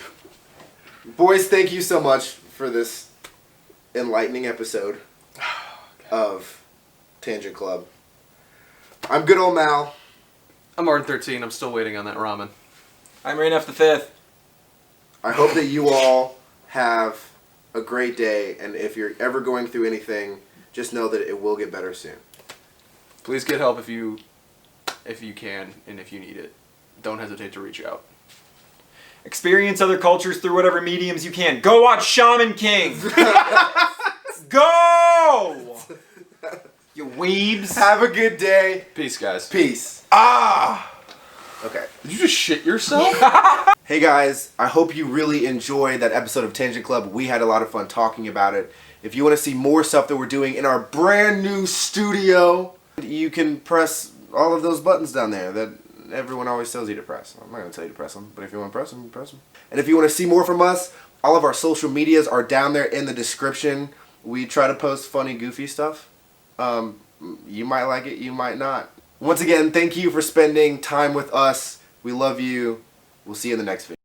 boys, thank you so much for this enlightening episode of Tangent Club. I'm good old Mal. I'm ArdenXIII. I'm still waiting on that ramen. I'm Rain V. I hope that you all have a great day, and if you're ever going through anything, just know that it will get better soon. Please get help if you can and if you need it. Don't hesitate to reach out. Experience other cultures through whatever mediums you can. Go watch Shaman King. Go! You weebs. Have a good day. Peace, guys. Peace. Okay. Did you just shit yourself? Hey guys, I hope you really enjoyed that episode of Tangent Club. We had a lot of fun talking about it. If you want to see more stuff that we're doing in our brand new studio, you can press all of those buttons down there that everyone always tells you to press. I'm not going to tell you to press them, but if you want to press them, press them. And if you want to see more from us, all of our social medias are down there in the description. We try to post funny, goofy stuff. You might like it, you might not. Once again, thank you for spending time with us. We love you. We'll see you in the next video.